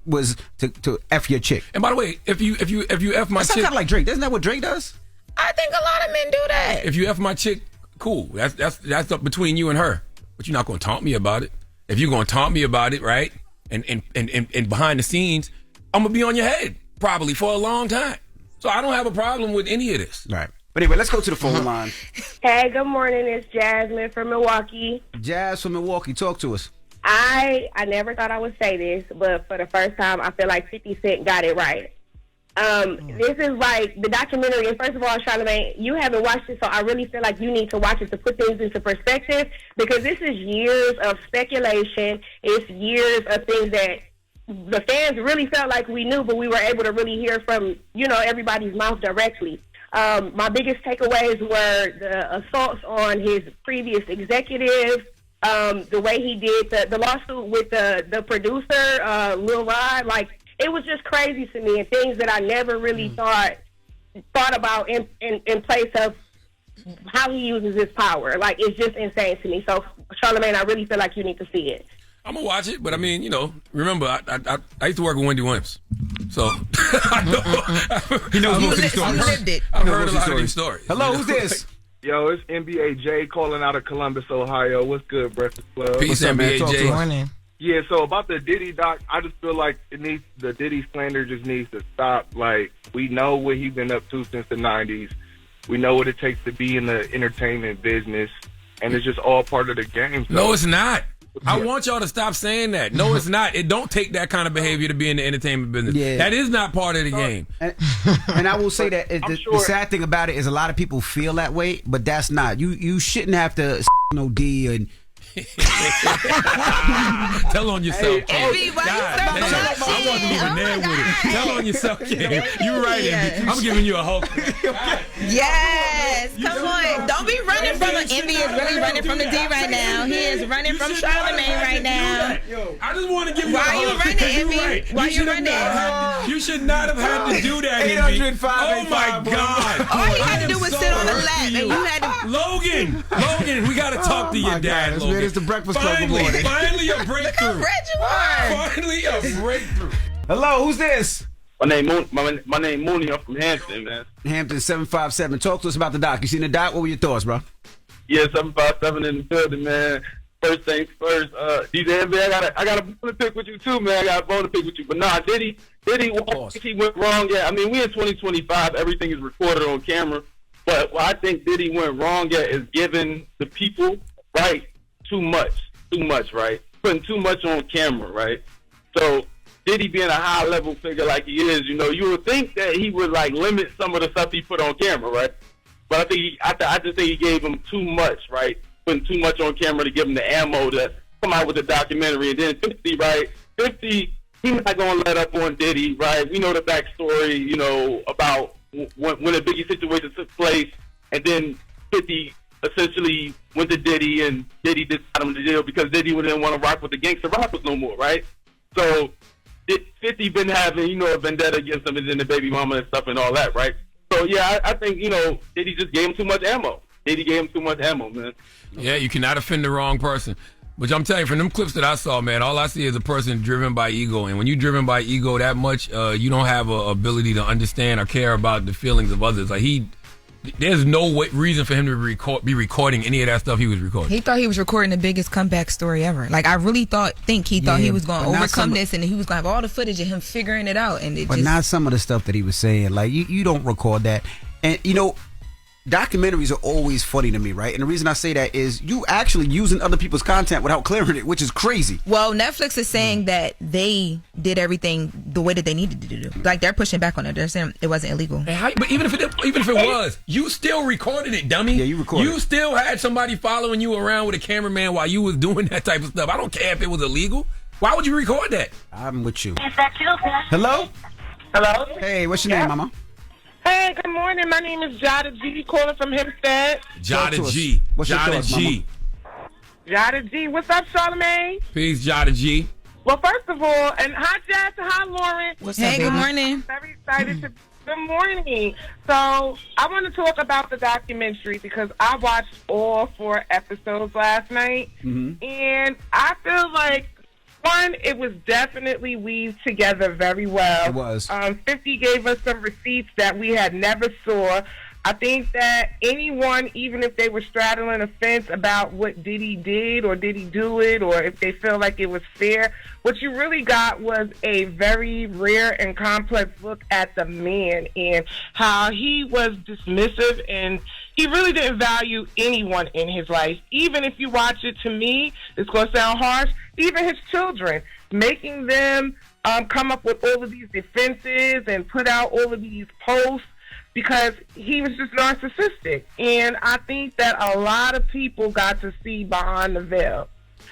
was to F your chick. And by the way, if you F my chick, kind of like Drake. Isn't that what Drake does? I think a lot of men do that. If you F my chick, cool. That's up between you and her. But you're not going to taunt me about it. If you're going to taunt me about it, right, and behind the scenes, I'm going to be on your head probably for a long time. So I don't have a problem with any of this. Right. But anyway, let's go to the phone line. Hey, good morning. It's Jasmine from Milwaukee. Jazz from Milwaukee. Talk to us. I never thought I would say this, but for the first time, I feel like 50 Cent got it right. This is like the documentary, and first of all, Charlamagne, you haven't watched it, so I really feel like you need to watch it to put things into perspective, because this is years of speculation. It's years of things that the fans really felt like we knew, but we were able to really hear from, everybody's mouth directly. My biggest takeaways were the assaults on his previous executive, the way he did the lawsuit with the producer, Lil Rod, like, it was just crazy to me, and things that I never really thought about in place of how he uses his power. Like, it's just insane to me. So, Charlamagne, I really feel like you need to see it. I'm going to watch it, but I mean, remember, I used to work with Wendy Williams. So, I know. He knows most of these stories. I've heard a lot of these stories. Hello, who's this? Yo, it's NBA J calling out of Columbus, Ohio. What's good, Breakfast Club? Peace, NBA J. Morning. Yeah, so about the Diddy doc, I just feel like the Diddy slander just needs to stop. Like, we know what he's been up to since the 90s. We know what it takes to be in the entertainment business, and it's just all part of the game. So. No, it's not. I want y'all to stop saying that. No, it's not. It don't take that kind of behavior to be in the entertainment business. Yeah. That is not part of the game. And I will say that the sad thing about it is a lot of people feel that way, but that's not. You shouldn't have to no D and tell on yourself. Hey, I wasn't even there with it. Tell on yourself, Kim. You right, Envy. I'm giving you a hope. Yes, come on. Don't be running from an NBA is really running from the D right now. He is running from Charlamagne right now. I just want to give you Why are you running, Envy? Why you running? You should not have had to do that, Envy. Oh, my God. All you had to do was sit on the lap, and you had to... Logan, we got to talk to your dad, Logan. It's the Breakfast Club morning. Finally a breakthrough. Finally a breakthrough. Hello, who's this? My name Mooney. I'm from Hampton, man. Hampton 757. Talk to us about the doc. You seen the doc? What were your thoughts, bro? Yeah, 757 in the building, man. First things first, DJ Envy, I got a bone to pick with you too, man. I got a bone to pick with you. But nah, Diddy, he went wrong. Yeah, I mean, we in 2025. Everything is recorded on camera. But what I think Diddy went wrong at is giving the people, right, too much, right? Putting too much on camera, right? So Diddy being a high-level figure like he is, you would think that he would, like, limit some of the stuff he put on camera, right? But I think I just think he gave him too much, right? Putting too much on camera to give him the ammo to come out with a documentary. And then 50, right? 50, he's not going to let up on Diddy, right? We know the backstory, about when the Biggie situation took place. And then 50 essentially went to Diddy, and Diddy decided him to jail because Diddy didn't want to rock with the gangster rappers no more, right? So 50 been having, a vendetta against him and then the baby mama and stuff and all that, right? So, yeah, I think, Diddy just gave him too much ammo. Diddy gave him too much ammo, man. Yeah, you cannot offend the wrong person. But I'm telling you, from them clips that I saw, man, all I see is a person driven by ego. And when you're driven by ego that much, you don't have an ability to understand or care about the feelings of others. Like, there's no reason for him to be recording any of that stuff he was recording. He thought he was recording the biggest comeback story ever. Like, I really think he thought he was going to overcome this, and he was going to have all the footage of him figuring it out. But not some of the stuff that he was saying. Like, you don't record that. And, documentaries are always funny to me, right? And the reason I say that is you actually using other people's content without clearing it, which is crazy. Well, Netflix is saying that they did everything the way that they needed to do. Like, they're pushing back on it. They're saying it wasn't illegal. But even if it was, you still recorded it, dummy. Yeah, you recorded it. You still had somebody following you around with a cameraman while you was doing that type of stuff. I don't care if it was illegal. Why would you record that? I'm with you. Is that you? Hello? Hello? Hey, what's your name, mama? Hey, good morning. My name is Jada G, calling from Hempstead. Jada G. What's your thoughts, G. Jada G. What's up, Charlamagne? Peace, Jada G. Well, first of all, and hi, Jess. Hi, Loren. Hey, good morning. Very excited to... Good morning. So, I want to talk about the documentary because I watched all 4 episodes last night. Mm-hmm. And I feel like, one, it was definitely weaved together very well. It was. 50 gave us some receipts that we had never saw. I think that anyone, even if they were straddling a fence about what Diddy did or did he do it, or if they feel like it was fair, what you really got was a very rare and complex look at the man and how he was dismissive and he really didn't value anyone in his life. Even if you watch it, to me, it's going to sound harsh, even his children, making them come up with all of these defenses and put out all of these posts because he was just narcissistic. And I think that a lot of people got to see behind the veil.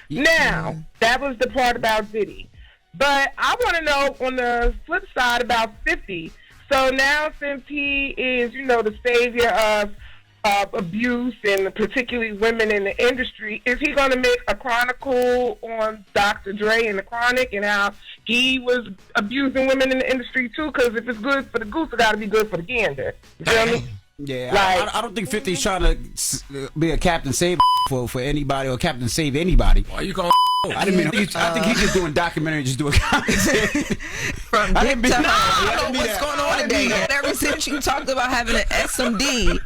Now, that was the part about Diddy. But I want to know on the flip side about 50. So now since he is, the savior of abuse and particularly women in the industry, is he going to make a chronicle on Dr. Dre and the Chronic and how he was abusing women in the industry too? Because if it's good for the goose, it got to be good for the gander. You feel me? Yeah, I don't think 50 is trying to be a Captain Save for anybody or Captain Save anybody. Why you calling? I didn't mean. I think he's just doing documentary, just doing content. From Dick to I don't know what's going on today. Ever since you talked about having an SMD.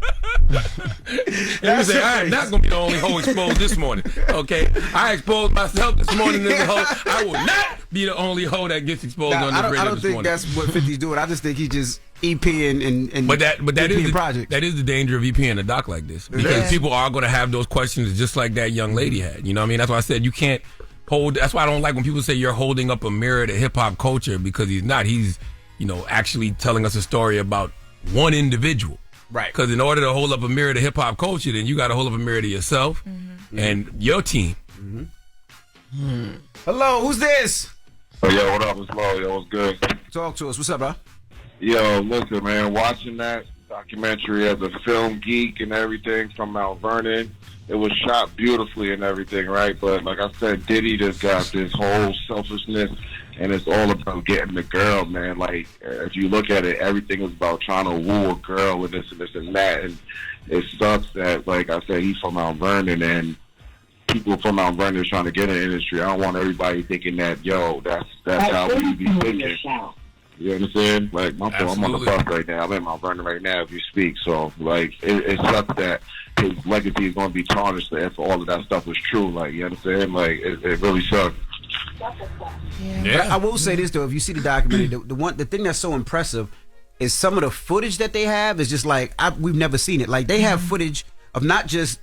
You say, I am not going to be the only hoe exposed this morning. Okay? I exposed myself this morning as a hoe. I will not be the only hoe that gets exposed on this radio this morning. I don't think that's what 50's doing. I just think he's just EPing and but that is the project. That is the danger of EPing a doc like this. Because people are going to have those questions just like that young lady had. You know what I mean? That's why I said you can't hold. That's why I don't like when people say you're holding up a mirror to hip-hop culture, because he's not. He's, actually telling us a story about one individual. Right. Because in order to hold up a mirror to hip-hop culture, then you got to hold up a mirror to yourself and your team. Mm-hmm. Hello, who's this? Oh, yo, what up? It's Lo. Yo, what's good? Talk to us. What's up, bro? Yo, listen, man, watching that documentary as a film geek and everything from Mount Vernon. It was shot beautifully and everything, right? But like I said, Diddy just got this whole selfishness, and it's all about getting the girl, man. Like, if you look at it, everything is about trying to woo a girl with this and this and that. And it sucks that, like I said, he's from Mount Vernon, and people from Mount Vernon are trying to get in the industry. I don't want everybody thinking that, yo, that's how we be thinking. You understand? Like, I'm on the bus right now. I'm in Mount Vernon right now as you speak. So, like, it sucks that his legacy is going to be tarnished if all of that stuff was true. Like, you understand? Like, it really sucks. Yeah. I will say this, though. If you see the documentary, the thing that's so impressive is some of the footage that they have is just like, we've never seen it. Like, they have footage of not just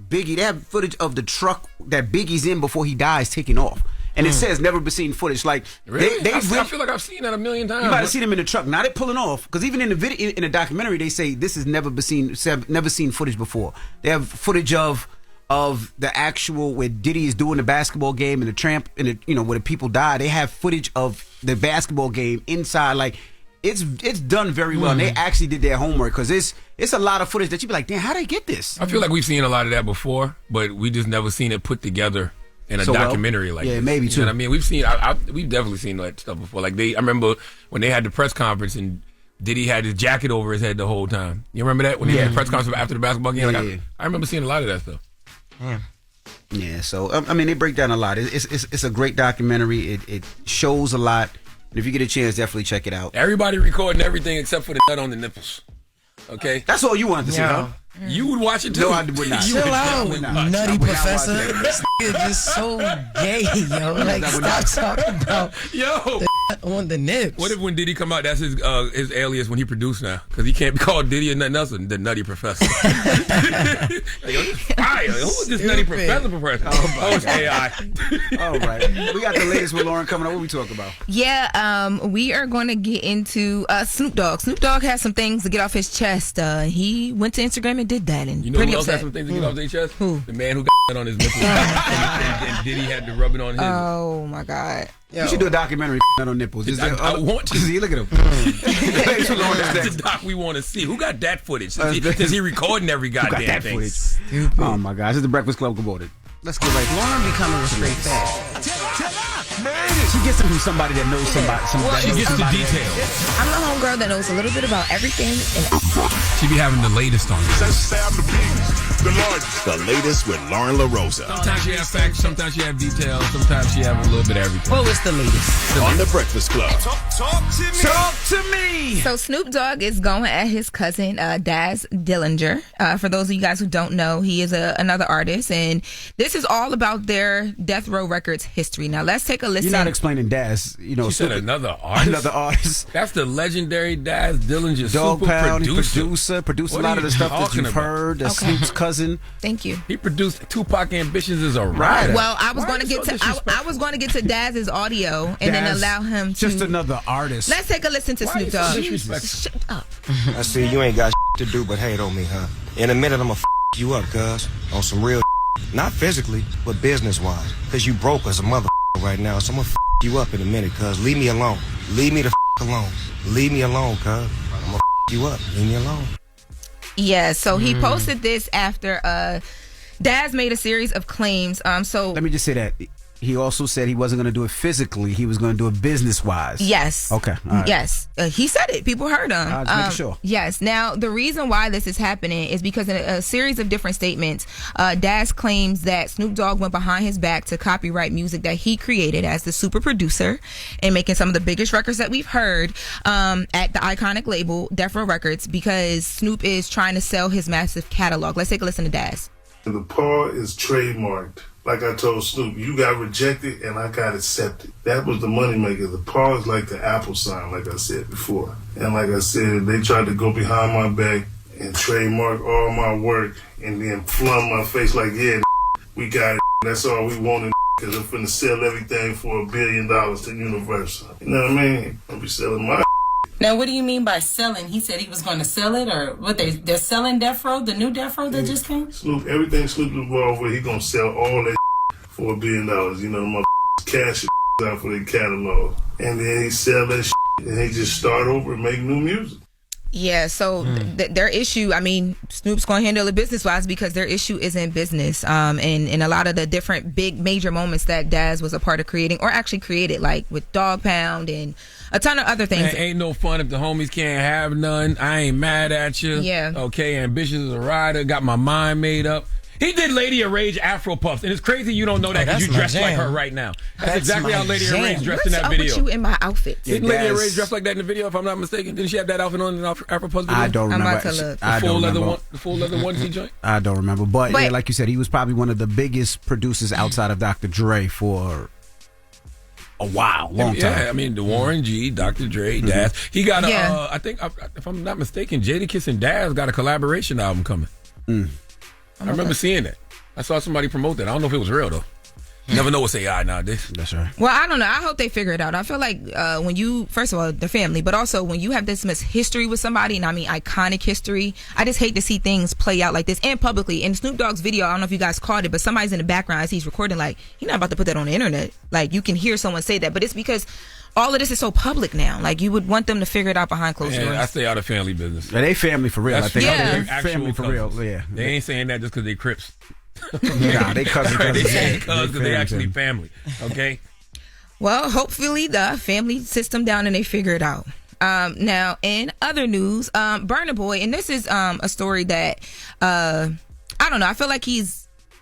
Biggie. They have footage of the truck that Biggie's in before he dies taking off. And it says never been seen footage. Like, really? I feel like I've seen that a million times. You might have seen him in the truck, not it pulling off. Because even in the video, in the documentary, they say this has never seen footage before. They have footage of the actual where Diddy is doing the basketball game and the tramp and where the people die. They have footage of the basketball game inside. Like, it's done very well. And they actually did their homework because it's a lot of footage that you'd be like, damn, how they get this? I feel like we've seen a lot of that before, but we just never seen it put together in a documentary like this. Yeah, maybe too. You know what I mean? We've definitely seen that stuff before. Like, I remember when they had the press conference and Diddy had his jacket over his head the whole time. You remember that when he had the press conference after the basketball game? I remember seeing a lot of that stuff. Yeah. So I mean, they break down a lot. It's a great documentary. It shows a lot. And if you get a chance, definitely check it out. Everybody recording everything except for the nut on the nipples. Okay, that's all you wanted to see, huh? You would watch it too. No, I would not. Chill out, nutty professor. This nigga just so gay, yo. Like, stop talking about on the nips. What if when Diddy come out, that's his alias when he produced now? Because he can't be called Diddy or nothing else, the nutty professor. Like, yo, this fire. Who is this nutty professor? Oh, it's AI. All right. We got the latest with Loren coming up. What we talking about? Yeah, we are going to get into Snoop Dogg. Snoop Dogg has some things to get off his chest. He went to Instagram and did that, and you know pretty who else upset. has some things to get off their chest? Who? The man who got on his nipples and Diddy had to rub it on his. Oh my God! You should do a documentary on nipples. I want to. See, look at him. That's the doc we want to see. Who got that footage? Since he recording every goddamn thing. Oh my gosh! This is the Breakfast Club. Good morning. Let's get right. Loren becoming a straight facts. She gets it from somebody that knows somebody. She gets the details. I'm the homegirl that knows a little bit about everything. She be having the latest on this. The latest with Loren LoRosa. Sometimes she have facts, sometimes she have details, sometimes she have a little bit of everything. What was the latest? On the Breakfast Club. Talk to me. So Snoop Dogg is going at his cousin, Daz Dillinger. For those of you guys who don't know, he is another artist, and this is all about their Death Row Records history. Now let's take a listen. You're not explaining Daz. She said another artist. Another artist. That's the legendary Daz Dillinger, Dog super Pound, producer. Produced a lot of the stuff that you've heard. That's Snoop's cousin. Thank you. He produced Tupac Ambitions as a writer. Well, I was going to get I was going to get to Daz's audio and then allow him to. Just another artist. Let's take a listen to Snoop Dogg. Shut up. I see you ain't got to do but hate on me, huh? In a minute, I'm gonna you up, cuz. On some real not physically, but business-wise. Cause you broke as a mother right now, so I'm gonna you up in a minute, cuz. Leave me alone. Leave me the alone. Leave me alone, cuz. I'm gonna you up. Leave me alone. Yeah, so he posted this after Daz made a series of claims. So let me just say that he also said he wasn't going to do it physically. He was going to do it business-wise. Yes. Okay. All right. Yes. He said it. People heard him. Just making sure. Yes. Now, the reason why this is happening is because in a series of different statements, Daz claims that Snoop Dogg went behind his back to copyright music that he created as the super producer and making some of the biggest records that we've heard at the iconic label, Death Row Records, because Snoop is trying to sell his massive catalog. Let's take a listen to Daz. The paw is trademarked. Like I told Snoop, you got rejected and I got accepted. That was the moneymaker. The paw is like the Apple sign, like I said before. And like I said, they tried to go behind my back and trademark all my work and then flung my face like, yeah, we got it. That's all we wanted, because I'm finna sell everything for $1 billion to Universal. You know what I mean? I'll be selling my. Now, what do you mean by selling? He said he was going to sell it, or what? They're selling Death Row, the new Death Row that just came? Snoop, everything Snoop involved with, he going to sell all that for $1 billion. You know, my cash out for their catalog. And then he sell that and he just start over and make new music. Yeah, so their issue, I mean, Snoop's going to handle it business-wise because their issue isn't business. And a lot of the different big major moments that Daz was a part of creating or actually created, like with Dog Pound and a ton of other things. Man, ain't no fun if the homies can't have none. I ain't mad at you. Yeah. Okay, ambitious as a rider, got my mind made up. He did Lady of Rage Afro Puffs, and it's crazy you don't know that because you dress like her right now. That's exactly how Lady of Rage dressed in that video. What's up with you in my outfit? Didn't Lady of Rage dress like that in the video, if I'm not mistaken? Didn't she have that outfit on in the Afro Puffs video? I don't remember. I'm about to look. The full leather onesie joint? I don't remember. But yeah, like you said, he was probably one of the biggest producers outside of Dr. Dre for a while, long time. Yeah, I mean, the Warren G, Dr. Dre, Daz. He got I think, if I'm not mistaken, Jadakiss and Daz got a collaboration album coming. I remember seeing that. I saw somebody promote that. I don't know if it was real, though. You never know what's AI nowadays. That's right. Well, I don't know. I hope they figure it out. I feel like when you, first of all, the family, but also when you have this much history with somebody, and I mean iconic history, I just hate to see things play out like this and publicly. In Snoop Dogg's video, I don't know if you guys caught it, but somebody's in the background as he's recording, like, he's not about to put that on the internet. Like, you can hear someone say that, but it's because all of this is so public now. Like, you would want them to figure it out behind closed doors. I stay out of family business. Yeah, they family for real. That's I think they're family for real. Yeah. They ain't saying that just because they Crips. Nah, they cousins. They saying because they actually family. Okay. Well, hopefully the family sits them down and they figure it out. Now, in other news, Burna Boy, and this is a story that I don't know. I feel like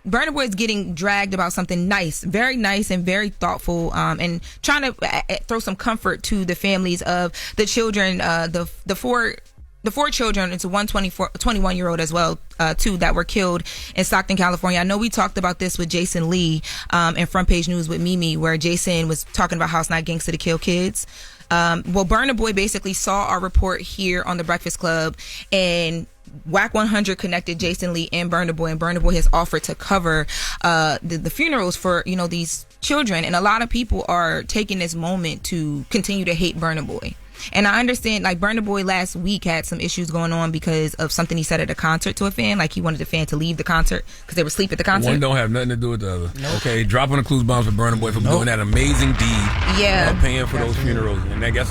Burna Boy is getting dragged about something nice and very thoughtful, and trying to throw some comfort to the families of the children, the four children. It's a 21-year-old as well, two that were killed in Stockton, California. I know we talked about this with Jason Lee in Front Page News with Mimi, where Jason was talking about how it's not gangster to kill kids. Well, Burna Boy basically saw our report here on The Breakfast Club, and WAC 100 connected Jason Lee and Burna Boy, and Burna Boy has offered to cover the funerals for these children. And a lot of people are taking this moment to continue to hate Burna Boy. And I understand, like, Burna Boy last week had some issues going on because of something he said at a concert to a fan. Like, he wanted the fan to leave the concert because they were asleep at the concert. One don't have nothing to do with the other. Nope. Okay, dropping the clues bombs for Burna Boy for doing that amazing deed. Yeah. Paying for those funerals. And then guess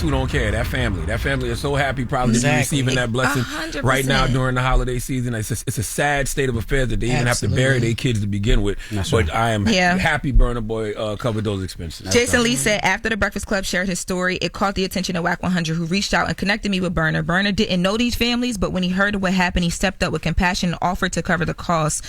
who don't care? That family. That family is so happy probably to be receiving that blessing 100%. Right now during the holiday season. It's a sad state of affairs that they even have to bury their kids to begin with. But I am happy Burna Boy covered those expenses. Jason Lee said after The Breakfast Club shared his story, it caught the attention of WAC 100, who reached out and connected me with Burna. Burna didn't know these families, but when he heard of what happened, he stepped up with compassion and offered to cover the costs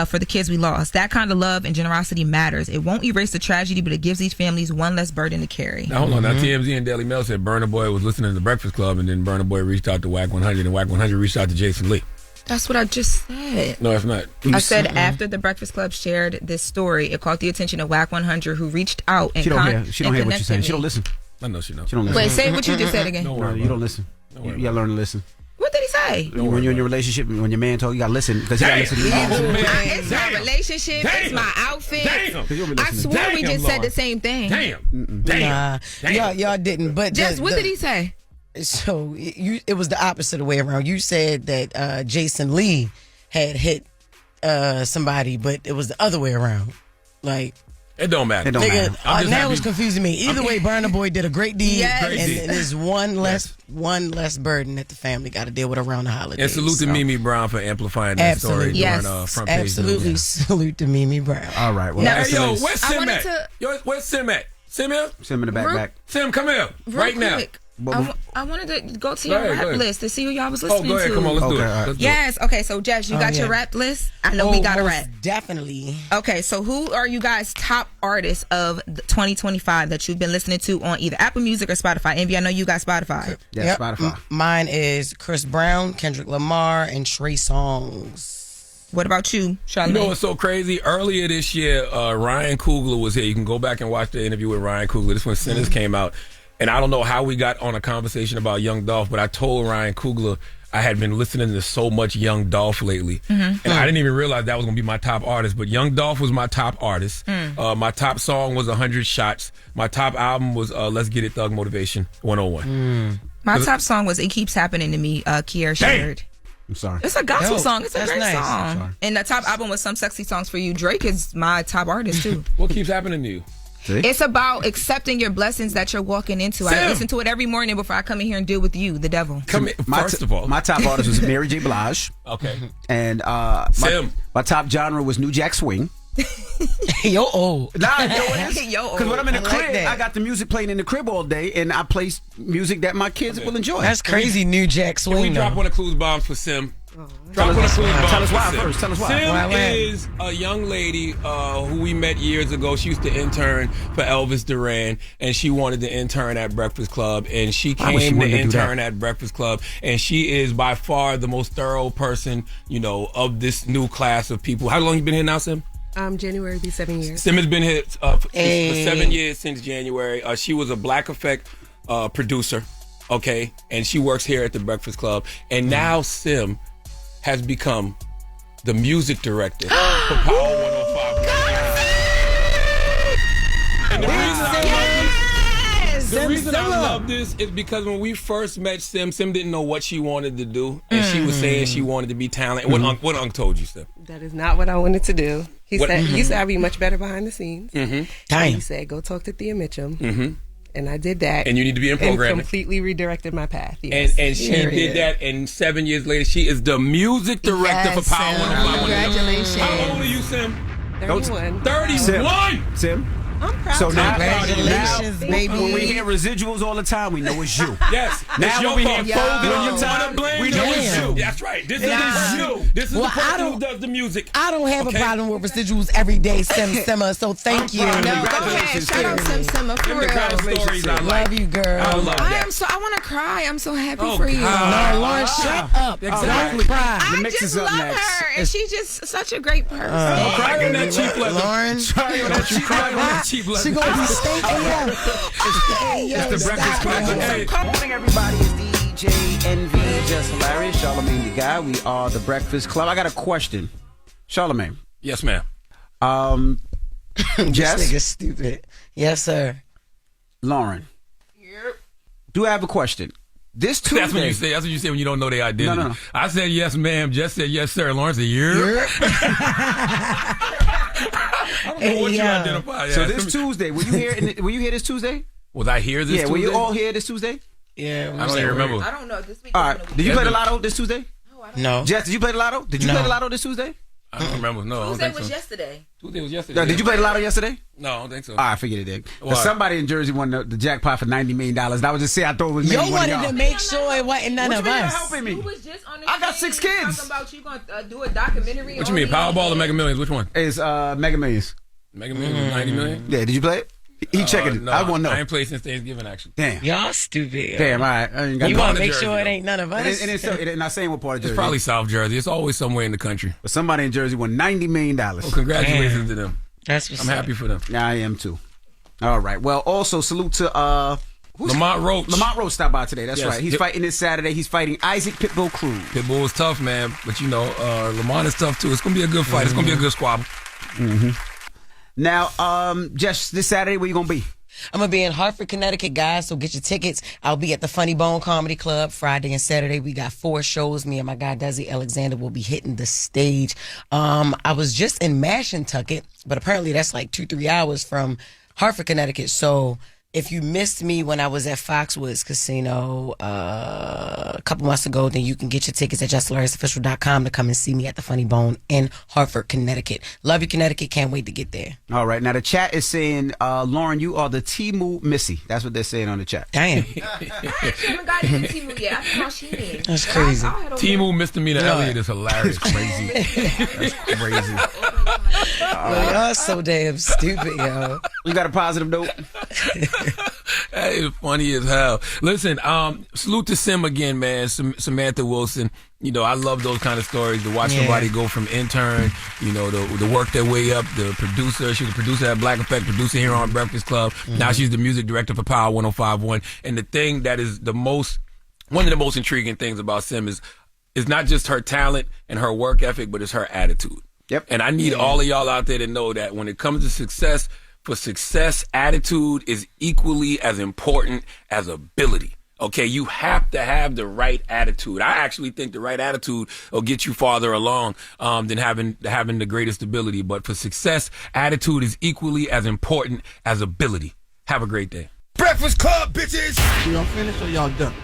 for the kids we lost. That kind of love and generosity matters. It won't erase the tragedy, but it gives these families one less burden to carry. Now, hold on. Now, TMZ and Daily Mail said Burna Boy was listening to The Breakfast Club, and then Burna Boy reached out to WAC 100, and WAC 100 reached out to Jason Lee. That's what I just said. No, it's not. I said after The Breakfast Club shared this story, it caught the attention of WAC 100, who reached out and She don't hear what you're saying. She don't listen. I know she knows. She don't listen. Wait, say what you just said again. No, you don't listen. You gotta learn to listen. What did he say? When you're in your relationship, when your man talk, you gotta listen because he gotta listen to you. It's my relationship. It's my outfit. I swear we just said the same thing. Y'all didn't. But what did he say? So it was the opposite way around. You said that Jason Lee had hit somebody, but it was the other way around. Like, it don't matter. Now it's confusing me. Either way, Burna Boy did a great deed, and there's one less burden that the family got to deal with around the holidays. And salute to Mimi Brown for amplifying that story during Front Page Absolutely, News. Salute to Mimi Brown. All right. Well, hey, yo, where's Sim at? Where's Sim at? Sim here? Sim in the back. Sim, come here right now. I wanted to go to your rap list to see who y'all was listening to. Go ahead, come on, let's do it. Let's yes, okay, so Jess, you got your rap list? I know we got a rap. Definitely. Okay, so who are you guys' top artists of 2025 that you've been listening to on either Apple Music or Spotify? Envy, I know you got Spotify. Yeah, Spotify. Mine is Chris Brown, Kendrick Lamar, and Trey Songz. What about you, Charlamagne? You know what's so crazy? Earlier this year, Ryan Coogler was here. You can go back and watch the interview with Ryan Coogler. This when Sinners came out. And I don't know how we got on a conversation about Young Dolph, but I told Ryan Coogler I had been listening to so much Young Dolph lately. And I didn't even realize that was going to be my top artist. But Young Dolph was my top artist. My top song was 100 Shots. My top album was Let's Get It Thug Motivation 101. My top song was It Keeps Happening to Me, Kier shared. I'm sorry. It's a gospel song. It's a great nice. song. And the top album was Some Sexy Songs for You. Drake is my top artist, too. What keeps happening to you? It's about accepting your blessings that you're walking into. I listen to it every morning before I come in here and deal with you, the devil. First of all, my top artist was Mary J. Blige. Okay. And my top genre was New Jack Swing. Yo, old. Nah, because when I'm in the crib, I got the music playing in the crib all day, and I play music that my kids will enjoy. That's crazy, New Jack Swing. Can we drop one of Clues bombs for Sim? Tell us why first. Tell us why. Sim is a young lady who we met years ago. She used to intern for Elvis Duran, and she wanted to intern at Breakfast Club, and she came to intern at Breakfast Club, and she is by far the most thorough person, of this new class of people. How long you been here now, Sim? January will be 7 years. Sim has been here for 7 years since January. She was a Black Effect producer, okay, and she works here at the Breakfast Club, and now Sim has become the music director for Power 105. And the reason I love this is because when we first met Sim didn't know what she wanted to do, and she was saying she wanted to be talented. What Unc told you, Sim? That is not what I wanted to do. He said I'd be much better behind the scenes. Damn. He said, go talk to Thea Mitchum. And I did that. And you need to be in programming. And completely redirected my path. Yes. And she did that, and 7 years later, she is the music director for Power 105. Congratulations. How old are you, Sim? 31. 31! Sim. I'm proud. So now, congratulations, baby. When we hear residuals all the time, we know it's you. Yes. Now when we hear Fogle all the time, we know it's you. That's right. This is you. This is the person who does the music. I don't have a problem with residuals every day, Simma. So thank you. No, go ahead. Shout out Simma for real. Love you, girl. I love that. I want to cry. I'm so happy for you. No, Lauren, shut up. Exactly. I just love her, and she's just such a great person. Cry on that cheap leather. Lauren, cry on that cheap leather. she gonna be stinking up. It's the Breakfast Club. Good morning, everybody. It's DJ NV, Jess Hilarious, Charlamagne the guy. We are the Breakfast Club. I got a question, Charlamagne. Yes, ma'am. Jess. This nigga's stupid. Yes, sir. Lauren. Yep. Do I have a question? This Tuesday. That's what you say when you don't know their identity. No. I said yes, ma'am. Jess said yes, sir. Lauren said yeah. I don't know what you identify as. So this Tuesday, were you here this Tuesday? Was I here this Tuesday? Yeah, were you all here this Tuesday? Yeah. I don't even remember. I don't know. This week. All right. Did you play the lotto this Tuesday? No. Jess, did you play the lotto? Did you play the lotto this Tuesday? I don't remember. No, Tuesday was yesterday. Tuesday was yesterday. No, did you play the lotto yesterday? No, I don't think so. All right, I figured it did. Somebody in Jersey won the jackpot for $90 million. And I was just saying, I thought it was me. You wanted to make sure it wasn't none of us. Helping me. You was just on the I got 6 kids. Talking about you gonna do a documentary. What you mean, Powerball or Mega Millions? Which one? It's Mega Millions. Mega Millions, 90 million? Yeah, did you play it? He checking it. No, I want to know. I ain't played since Thanksgiving, actually. Damn. Y'all stupid. Damn, all right. You want to make sure it ain't none of us. And it's not saying what part of Jersey. It's probably South Jersey. It's always somewhere in the country. But somebody in Jersey won $90 million. Well, congratulations to them. That's what's I'm happy for them. Yeah, I am too. All right. Well, also salute to Lamont Roach. Lamont Roach stopped by today. That's right. He's fighting this Saturday. He's fighting Isaac Pitbull Cruz. Pitbull is tough, man. But Lamont is tough too. It's gonna be a good fight. It's gonna be a good squabble. Now, Jess, this Saturday, where you gonna be? I'm going to be in Hartford, Connecticut, guys, so get your tickets. I'll be at the Funny Bone Comedy Club Friday and Saturday. We got 4 shows. Me and my guy, Desi Alexander, will be hitting the stage. I was just in Mashantucket, but apparently that's like 2-3 hours from Hartford, Connecticut. So if you missed me when I was at Foxwoods Casino a couple months ago, then you can get your tickets at JessHilariousOfficial.com to come and see me at the Funny Bone in Hartford, Connecticut. Love you, Connecticut. Can't wait to get there. All right. Now, the chat is saying, Lauren, you are the Timu Missy. That's what they're saying on the chat. Damn. I haven't gotten into Timu yet. I think how she is. That's crazy. Timu Misdemeanor Elliott is hilarious. Crazy. That's crazy. Y'all so damn stupid, yo. You got a positive note? That is funny as hell. Listen, salute to Sim again, man. Symantha Wilson. I love those kind of stories, to watch somebody go from intern, to work their way up, the producer. She was a producer at Black Effect, producer here on Breakfast Club. Now she's the music director for Power 105.1. And the thing that is one of the most intriguing things about Sim is not just her talent and her work ethic, but it's her attitude. Yep. And I need all of y'all out there to know that when it comes to success, attitude is equally as important as ability. Okay, you have to have the right attitude. I actually think the right attitude will get you farther along than having the greatest ability. But for success, attitude is equally as important as ability. Have a great day. Breakfast Club, bitches! Y'all finished or y'all done?